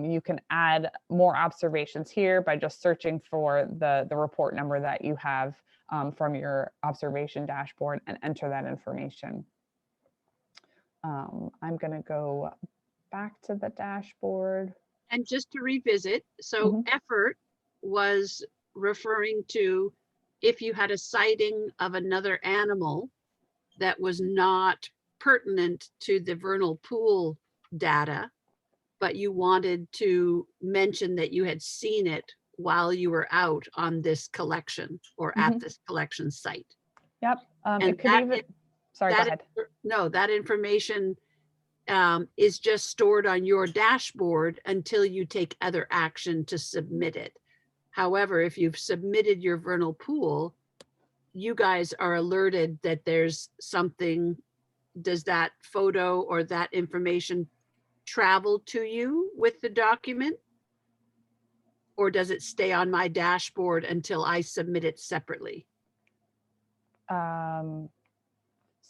you can add more observations here by just searching for the report number that you have from your observation dashboard and enter that information. I'm going to go back to the dashboard. And just to revisit, so effort was referring to if you had a sighting of another animal that was not pertinent to the vernal pool data, but you wanted to mention that you had seen it while you were out on this collection or at this collection site. Yep. And it could even, sorry, go ahead. No, that information is just stored on your dashboard until you take other action to submit it. However, if you've submitted your vernal pool, you guys are alerted that there's something. Does that photo or that information travel to you with the document? Or does it stay on my dashboard until I submit it separately?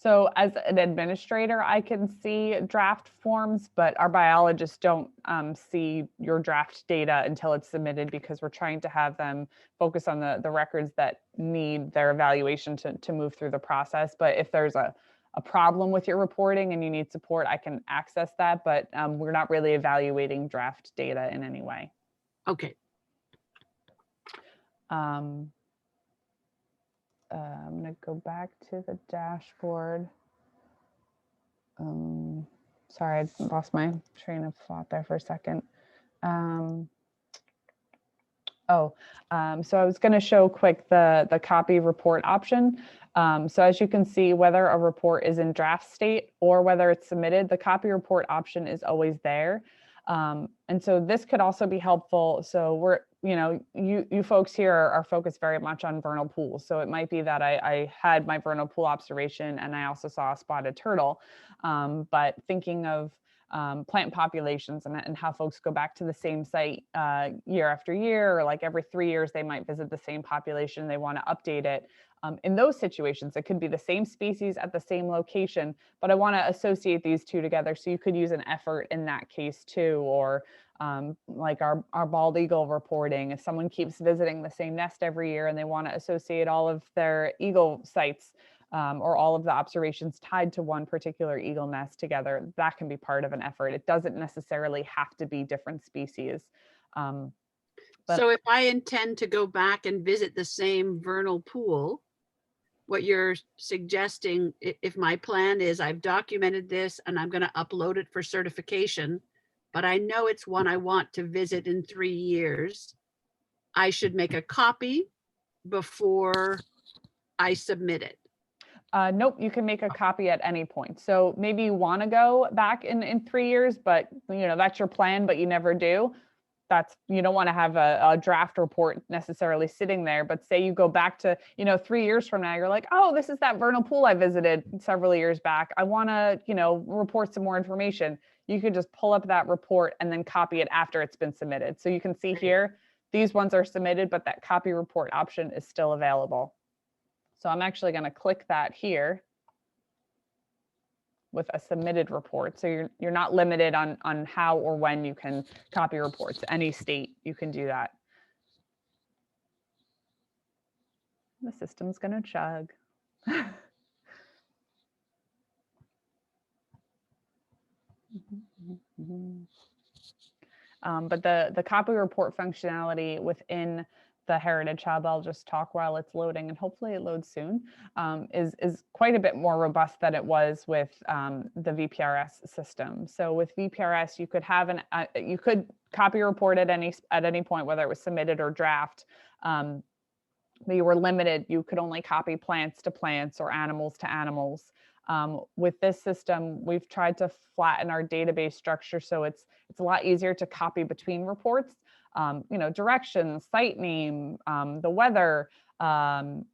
So as an administrator, I can see draft forms, but our biologists don't see your draft data until it's submitted, because we're trying to have them focus on the records that need their evaluation to move through the process. But if there's a problem with your reporting and you need support, I can access that, but we're not really evaluating draft data in any way. Okay. I'm going to go back to the dashboard. Sorry, I lost my train of thought there for a second. So I was going to show quick the copy report option. So as you can see, whether a report is in draft state or whether it's submitted, the copy report option is always there. And so this could also be helpful. So you folks here are focused very much on vernal pools. So it might be that I had my vernal pool observation and I also saw a spotted turtle, but thinking of plant populations and how folks go back to the same site year after year, or like every 3 years, they might visit the same population, they want to update it. In those situations, it could be the same species at the same location, but I want to associate these two together. So you could use an effort in that case too, or like our bald eagle reporting. If someone keeps visiting the same nest every year and they want to associate all of their eagle sites or all of the observations tied to one particular eagle nest together, that can be part of an effort. It doesn't necessarily have to be different species. So if I intend to go back and visit the same vernal pool, what you're suggesting, if my plan is I've documented this and I'm going to upload it for certification, but I know it's one I want to visit in 3 years, I should make a copy before I submit it. Nope, you can make a copy at any point. So maybe you want to go back in 3 years, but that's your plan, but you never do. You don't want to have a draft report necessarily sitting there, but say you go back to, 3 years from now, you're like, oh, this is that vernal pool I visited several years back. I want to, report some more information. You can just pull up that report and then copy it after it's been submitted. So you can see here, these ones are submitted, but that copy report option is still available. So I'm actually going to click that here with a submitted report. So you're not limited on how or when you can copy reports. Any state you can do that. The system's going to chug. But the copy report functionality within the Heritage Hub, I'll just talk while it's loading, and hopefully it loads soon, is quite a bit more robust than it was with the VPRS system. So with VPRS, you could have you could copy report at any point, whether it was submitted or draft, but you were limited. You could only copy plants to plants or animals to animals. With this system, we've tried to flatten our database structure so it's a lot easier to copy between reports. Directions, site name, the weather, the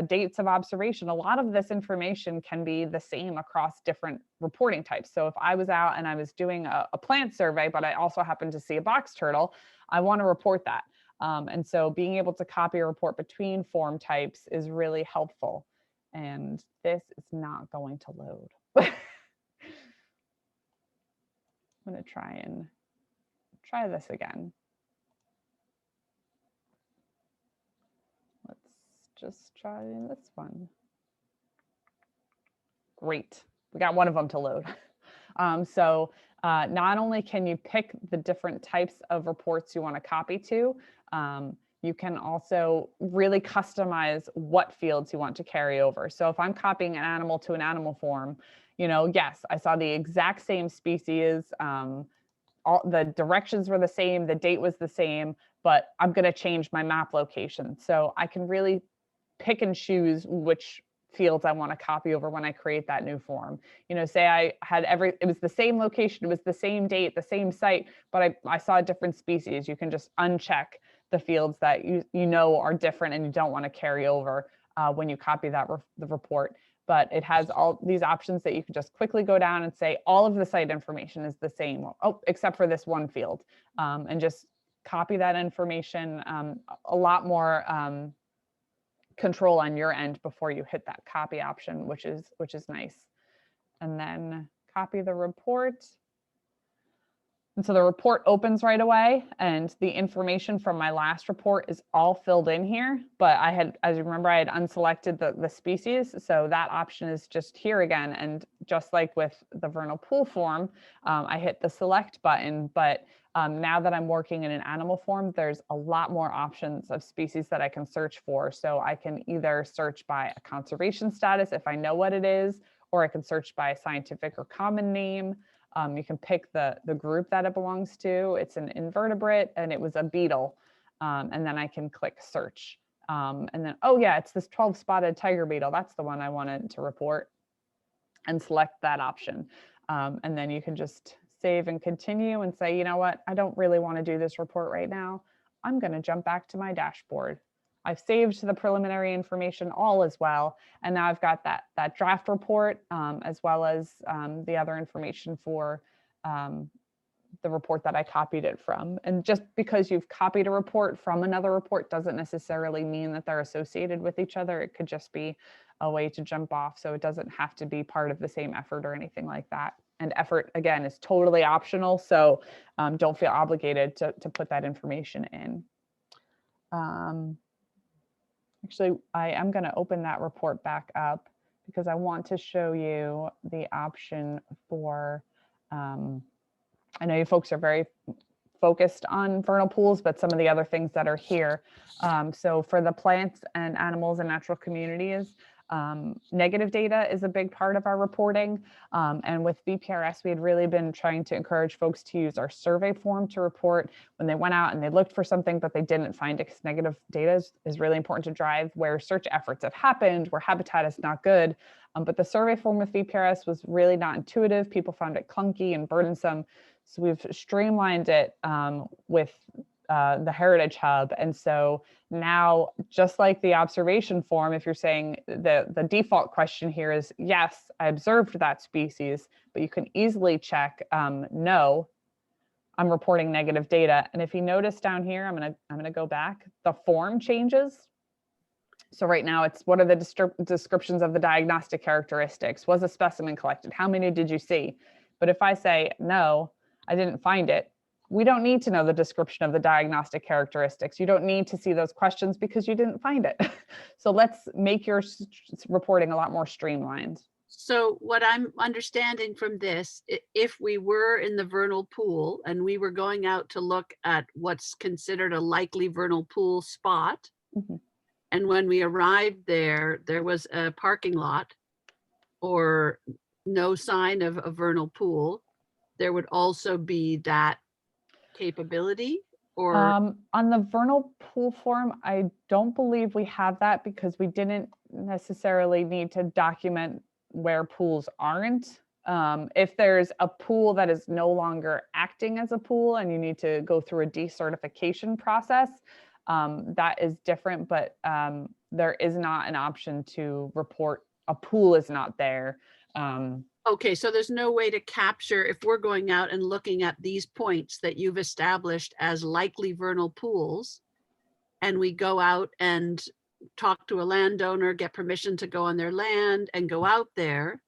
dates of observation. A lot of this information can be the same across different reporting types. So if I was out and I was doing a plant survey, but I also happened to see a box turtle, I want to report that. And so being able to copy a report between form types is really helpful. And this is not going to load. I'm going to try this again. Let's just try this one. Great. We got one of them to load. Not only can you pick the different types of reports you want to copy to, you can also really customize what fields you want to carry over. So if I'm copying an animal to an animal form, yes, I saw the exact same species, all the directions were the same, the date was the same, but I'm going to change my map location. So I can really pick and choose which fields I want to copy over when I create that new form. Say I had it was the same location, it was the same date, the same site, but I saw a different species. You can just uncheck the fields that you know are different and you don't want to carry over when you copy the report. But it has all these options that you can just quickly go down and say all of the site information is the same, except for this one field, and just copy that information. A lot more control on your end before you hit that copy option, which is nice. And then copy the report. And so the report opens right away, and the information from my last report is all filled in here. But as you remember, I had unselected the species. So that option is just here again. And just like with the vernal pool form, I hit the select button. But now that I'm working in an animal form, there's a lot more options of species that I can search for. So I can either search by a conservation status if I know what it is, or I can search by a scientific or common name. You can pick the group that it belongs to. It's an invertebrate and it was a beetle. And then I can click search. And then, oh yeah, it's this 12-spotted tiger beetle. That's the one I wanted to report, and select that option. And then you can just save and continue and say, you know what, I don't really want to do this report right now. I'm going to jump back to my dashboard. I've saved the preliminary information all as well. And now I've got that draft report as well as the other information for the report that I copied it from. And just because you've copied a report from another report doesn't necessarily mean that they're associated with each other. It could just be a way to jump off. So it doesn't have to be part of the same effort or anything like that. And effort, again, is totally optional. So don't feel obligated to put that information in. Actually, I am going to open that report back up because I want to show you the option for, I know you folks are very focused on vernal pools, but some of the other things that are here. So for the plants and animals and natural communities, negative data is a big part of our reporting. And with VPRS, we had really been trying to encourage folks to use our survey form to report when they went out and they looked for something, but they didn't find it, because negative data is really important to drive where search efforts have happened, where habitat is not good. But the survey form with VPRS was really not intuitive. People found it clunky and burdensome. So we've streamlined it with the Heritage Hub. And so now, just like the observation form, if you're saying the default question here is, yes, I observed that species, but you can easily check, no, I'm reporting negative data. And if you notice down here, I'm gonna go back, the form changes. So right now it's, what are the descriptions of the diagnostic characteristics? Was a specimen collected? How many did you see? But if I say, no, I didn't find it, we don't need to know the description of the diagnostic characteristics. You don't need to see those questions because you didn't find it. So let's make your reporting a lot more streamlined. So what I'm understanding from this, if we were in the vernal pool and we were going out to look at what's considered a likely vernal pool spot, and when we arrived there, there was a parking lot or no sign of a vernal pool, there would also be that capability? Or on the vernal pool form, I don't believe we have that, because we didn't necessarily need to document where pools aren't. If there's a pool that is no longer acting as a pool and you need to go through a decertification process, that is different, but there is not an option to report a pool is not there. Okay, so there's no way to capture, if we're going out and looking at these points that you've established as likely vernal pools, and we go out and talk to a landowner, get permission to go on their land and go out there,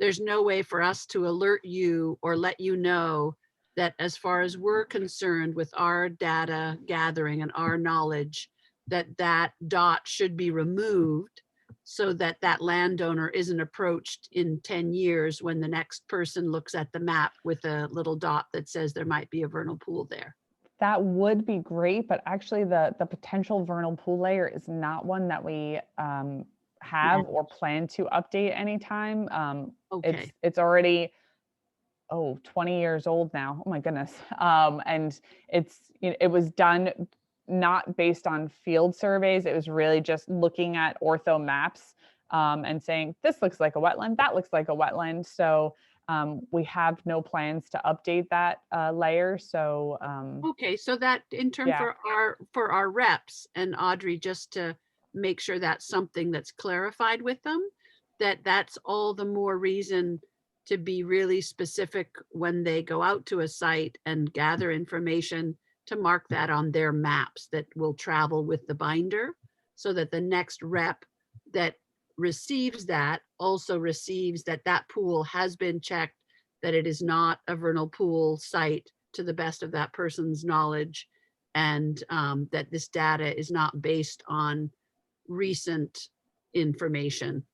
there's no way for us to alert you or let you know that, as far as we're concerned with our data gathering and our knowledge, that that dot should be removed, so that that landowner isn't approached in 10 years when the next person looks at the map with a little dot that says there might be a vernal pool there. That would be great, but actually the potential vernal pool layer is not one that we have or plan to update anytime. Okay. It's already 20 years old now. Oh my goodness. And it was done not based on field surveys. It was really just looking at ortho maps and saying, this looks like a wetland, that looks like a wetland. So we have no plans to update that layer. So okay, so that in terms for our reps and Audrey, just to make sure that's something that's clarified with them, that's all the more reason to be really specific when they go out to a site and gather information, to mark that on their maps that will travel with the binder, so that the next rep that receives that also receives that that pool has been checked, that it is not a vernal pool site to the best of that person's knowledge, and that this data is not based on recent information.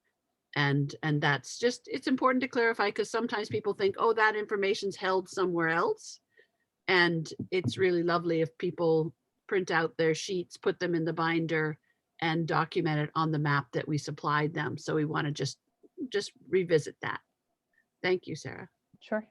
And that's just, it's important to clarify, because sometimes people think, oh, that information's held somewhere else. And it's really lovely if people print out their sheets, put them in the binder, and document it on the map that we supplied them. So we want to just revisit that. Thank you, Sarah. sure.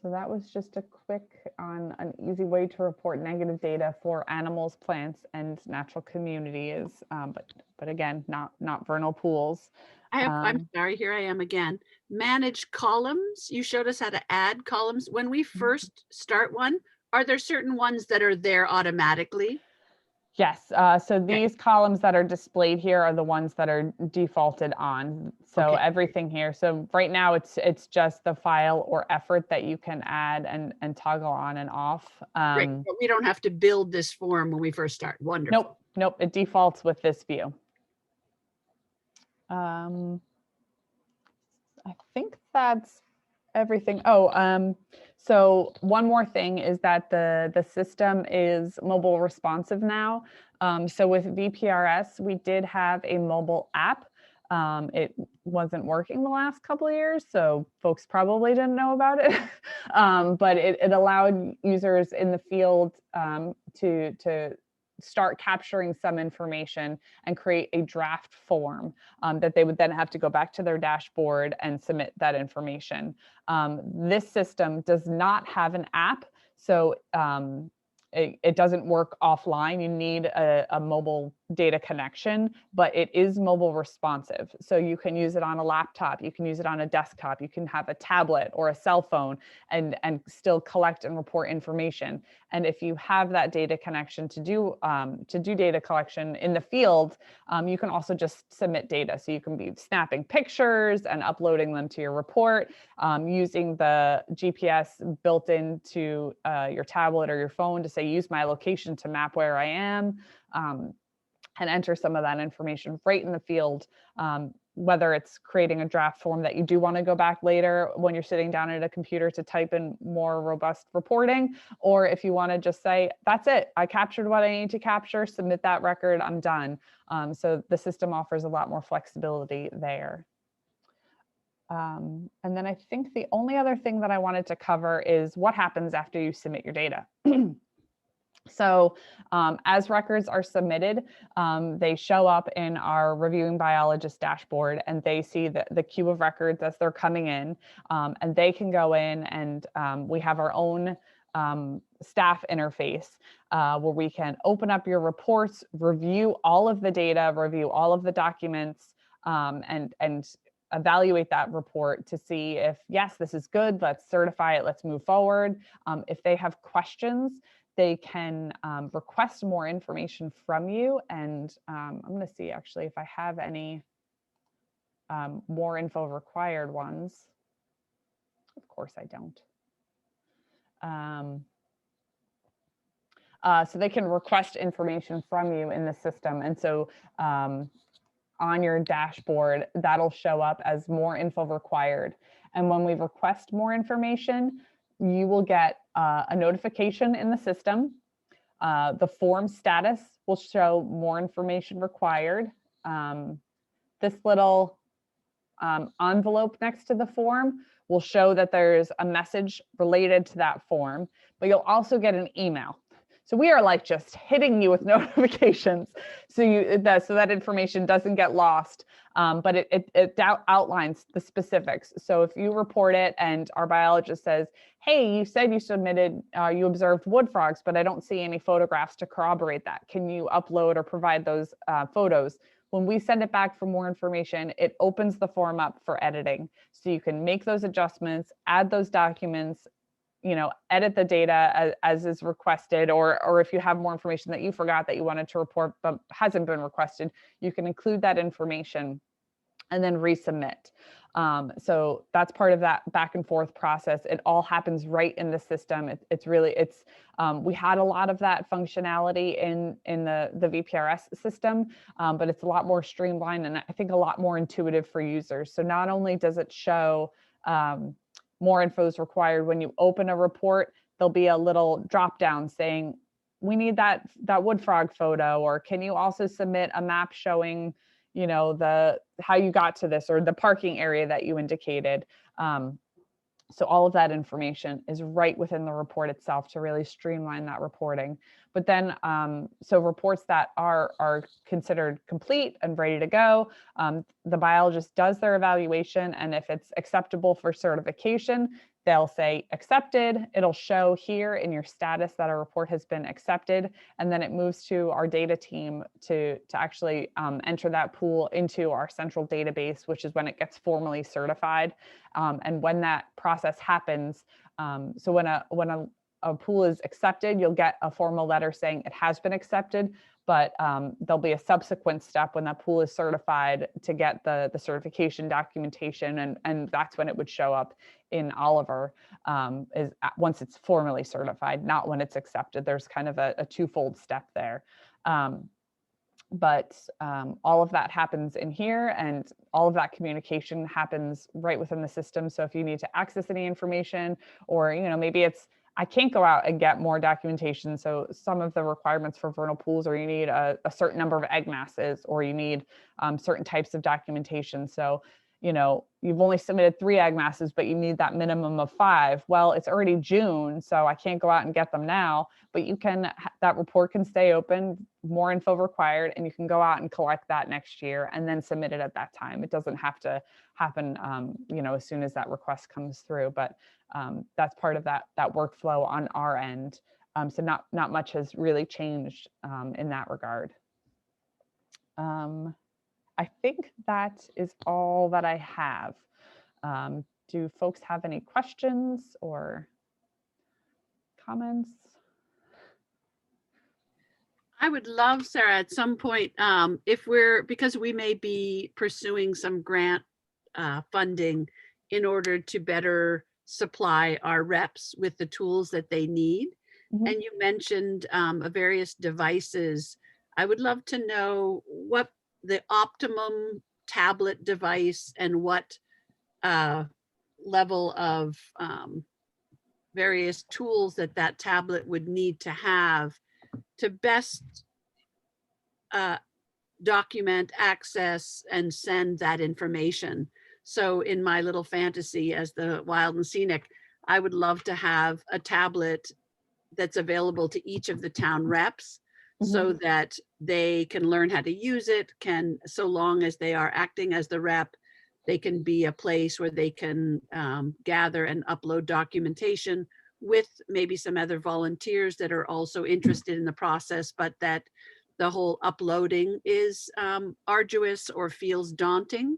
So that was just a quick on an easy way to report negative data for animals, plants, and natural communities. But again, not vernal pools. I'm sorry, here I am again. Manage columns. You showed us how to add columns. When we first start one, are there certain ones that are there automatically? Yes, so these columns that are displayed here are the ones that are defaulted on. So everything here. So right now it's just the file or effort that you can add and toggle on and off. Great, but we don't have to build this form when we first start. Wonderful. Nope, it defaults with this view. I think that's everything. So one more thing is that the system is mobile responsive now. So with VPRS, we did have a mobile app It wasn't working the last couple of years, so folks probably didn't know about it. But it allowed users in the field to start capturing some information and create a draft form that they would then have to go back to their dashboard and submit that information. This system does not have an app, so it doesn't work offline. You need a mobile data connection, but it is mobile responsive. So you can use it on a laptop, you can use it on a desktop, you can have a tablet or a cell phone and still collect and report information. And if you have that data connection to do data collection in the field, you can also just submit data. So you can be snapping pictures and uploading them to your report, using the GPS built into your tablet or your phone to say, use my location to map where I am, and enter some of that information right in the field, whether it's creating a draft form that you do want to go back later when you're sitting down at a computer to type in more robust reporting, or if you want to just say, that's it, I captured what I need to capture, submit that record, I'm done. So the system offers a lot more flexibility there. And then I think the only other thing that I wanted to cover is what happens after you submit your data. So as records are submitted, they show up in our reviewing biologist dashboard, and they see the queue of records as they're coming in, and they can go in and we have our own staff interface where we can open up your reports, review all of the data, review all of the documents, and evaluate that report to see if, yes, this is good, let's certify it, let's move forward. If they have questions, they can request more information from you. And I'm going to see actually if I have any more info required ones. Of course I don't. So they can request information from you in the system. And so on your dashboard, that'll show up as more info required. And when we request more information, you will get a notification in the system. The form status will show more information required. This little envelope next to the form will show that there's a message related to that form, but you'll also get an email. So we are like just hitting you with notifications so that information doesn't get lost, but it outlines the specifics. So if you report it and our biologist says, hey, you said you submitted, you observed wood frogs, but I don't see any photographs to corroborate that. Can you upload or provide those photos? When we send it back for more information, it opens the form up for editing. So you can make those adjustments, add those documents, edit the data as is requested, or if you have more information that you forgot that you wanted to report but hasn't been requested, you can include that information and then resubmit. So that's part of that back and forth process. It all happens right in the system. We had a lot of that functionality in the VPRS system, but it's a lot more streamlined and I think a lot more intuitive for users. So not only does it show more info is required. When you open a report, there'll be a little drop down saying, we need that wood frog photo, or can you also submit a map showing, how you got to this, or the parking area that you indicated. So all of that information is right within the report itself to really streamline that reporting. But then, so reports that are considered complete and ready to go, the biologist does their evaluation, and if it's acceptable for certification, they'll say accepted. It'll show here in your status that a report has been accepted, and then it moves to our data team to actually enter that pool into our central database, which is when it gets formally certified. And when that process happens, so when a pool is accepted, you'll get a formal letter saying it has been accepted, but there'll be a subsequent step when that pool is certified to get the certification documentation, and that's when it would show up in Oliver, once it's formally certified, not when it's accepted. There's kind of a twofold step there. But all of that happens in here, and all of that communication happens right within the system. So if you need to access any information, or maybe it's I can't go out and get more documentation. So some of the requirements for vernal pools are you need a certain number of egg masses, or you need certain types of documentation. So, you know, you've only submitted 3 egg masses, but you need that minimum of 5. Well, it's already June, so I can't go out and get them now, but you can, that report can stay open, more info required, and you can go out and collect that next year and then submit it at that time. It doesn't have to happen, you know, as soon as that request comes through, but that's part of that workflow on our end. So not much has really changed in that regard. I think that is all that I have. Do folks have any questions or comments? I would love, Sarah, at some point, because we may be pursuing some grant funding in order to better supply our reps with the tools that they need. Mhm. And you mentioned various devices. I would love to know what the optimum tablet device and what level of various tools that tablet would need to have to best document, access, and send that information. So in my little fantasy as the Wild and Scenic, I would love to have a tablet that's available to each of the town reps, so that they can learn how to use it, so long as they are acting as the rep, they can be a place where they can gather and upload documentation with maybe some other volunteers that are also interested in the process, but that the whole uploading is arduous or feels daunting.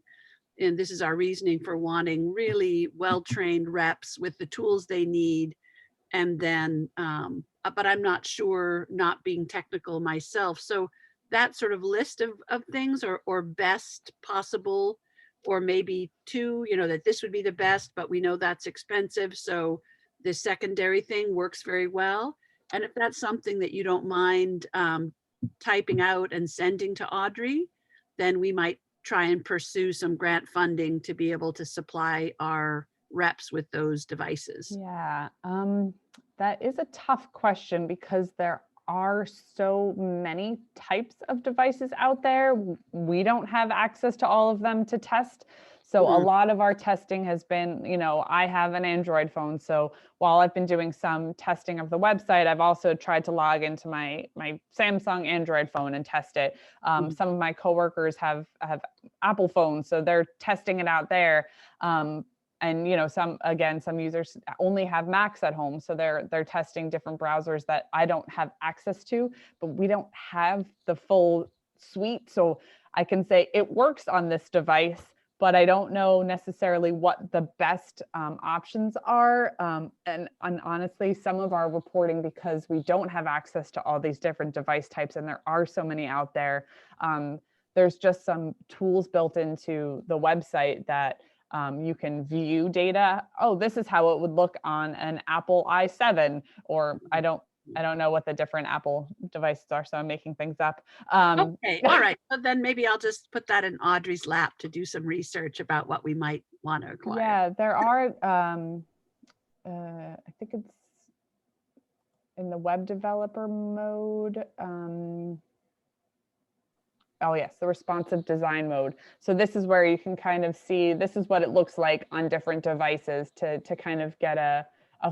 And this is our reasoning for wanting really well-trained reps with the tools they need. And then, but I'm not sure, not being technical myself. So that sort of list of things, or best possible, or maybe 2, you know, that this would be the best, but we know that's expensive. So the secondary thing works very well. And if that's something that you don't mind typing out and sending to Audrey, then we might try and pursue some grant funding to be able to supply our reps with those devices. Yeah, that is a tough question because there are so many types of devices out there. We don't have access to all of them to test. So a lot of our testing has been, you know, I have an Android phone. So while I've been doing some testing of the website, I've also tried to log into my Samsung Android phone and test it. Some of my coworkers have Apple phones, so they're testing it out there. And you know, some users only have Macs at home, so they're testing different browsers that I don't have access to, but we don't have the full suite. So I can say it works on this device, but I don't know necessarily what the best options are. And honestly, some of our reporting, because we don't have access to all these different device types, and there are so many out there, there's just some tools built into the website that you can view data. Oh, this is how it would look on an Apple i7, or I don't know what the different Apple devices are, so I'm making things up. Okay, all right. So then maybe I'll just put that in Audrey's lap to do some research about what we might want to acquire. Yeah, there are, I think it's in the web developer mode. Oh yes, the responsive design mode. So this is where you can kind of see, this is what it looks like on different devices to kind of get a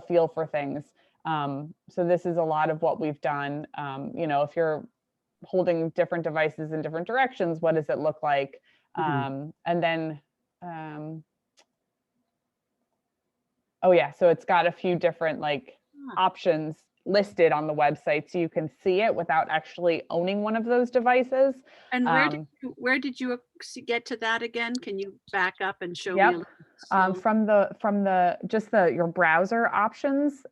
feel for things. So this is a lot of what we've done. You know, if you're holding different devices in different directions, what does it look like? And then, oh yeah, so it's got a few different like options listed on the website, so you can see it without actually owning one of those devices. And where did you get to that again? Can you back up and show me? From your browser options,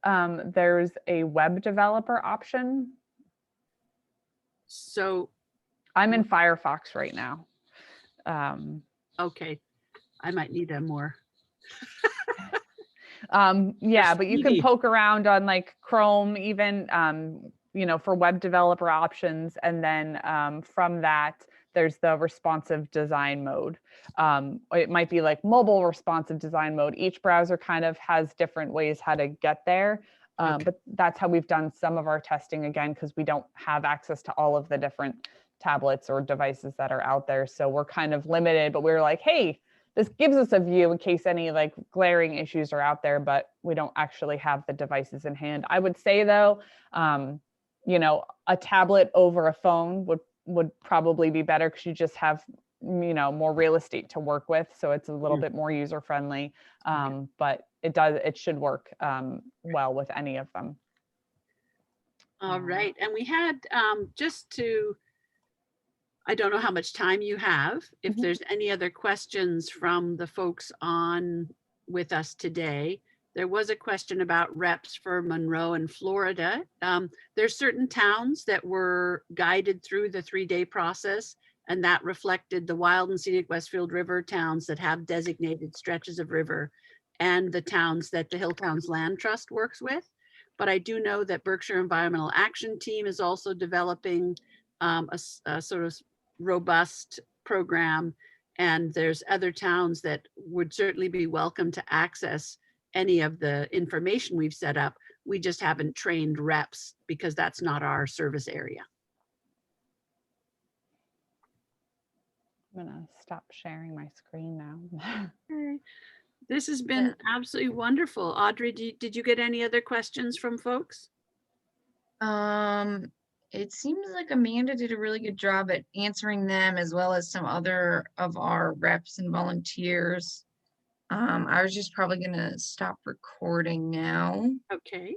there's a web developer option. So I'm in Firefox right now. Okay, I might need a more. Yeah, but you can poke around on like Chrome even, you know, for web developer options. And then from that, there's the responsive design mode. It might be like mobile responsive design mode. Each browser kind of has different ways how to get there. Okay. But that's how we've done some of our testing, again, because we don't have access to all of the different tablets or devices that are out there. So we're kind of limited, but we're like, hey, this gives us a view in case any like glaring issues are out there, but we don't actually have the devices in hand. I would say though, you know, a tablet over a phone would probably be better because you just have, you know, more real estate to work with. So it's a little bit more user friendly, but it should work well with any of them. All right. And we had I don't know how much time you have. If Mhm. there's any other questions from the folks on with us today, there was a question about reps for Monroe and Florida. There's certain towns that were guided through the 3-day process, and that reflected the wild and scenic Westfield River towns that have designated stretches of river and the towns that the Hilltowns Land Trust works with. But I do know that Berkshire Environmental Action Team is also developing a sort of robust program, and there's other towns that would certainly be welcome to access any of the information we've set up. We just haven't trained reps because that's not our service area. I'm gonna stop sharing my screen now. Okay. This has been absolutely wonderful. Audrey, did you get any other questions from folks? It seems like Amanda did a really good job at answering them, as well as some other of our reps and volunteers. I was just probably gonna stop recording now. Okay.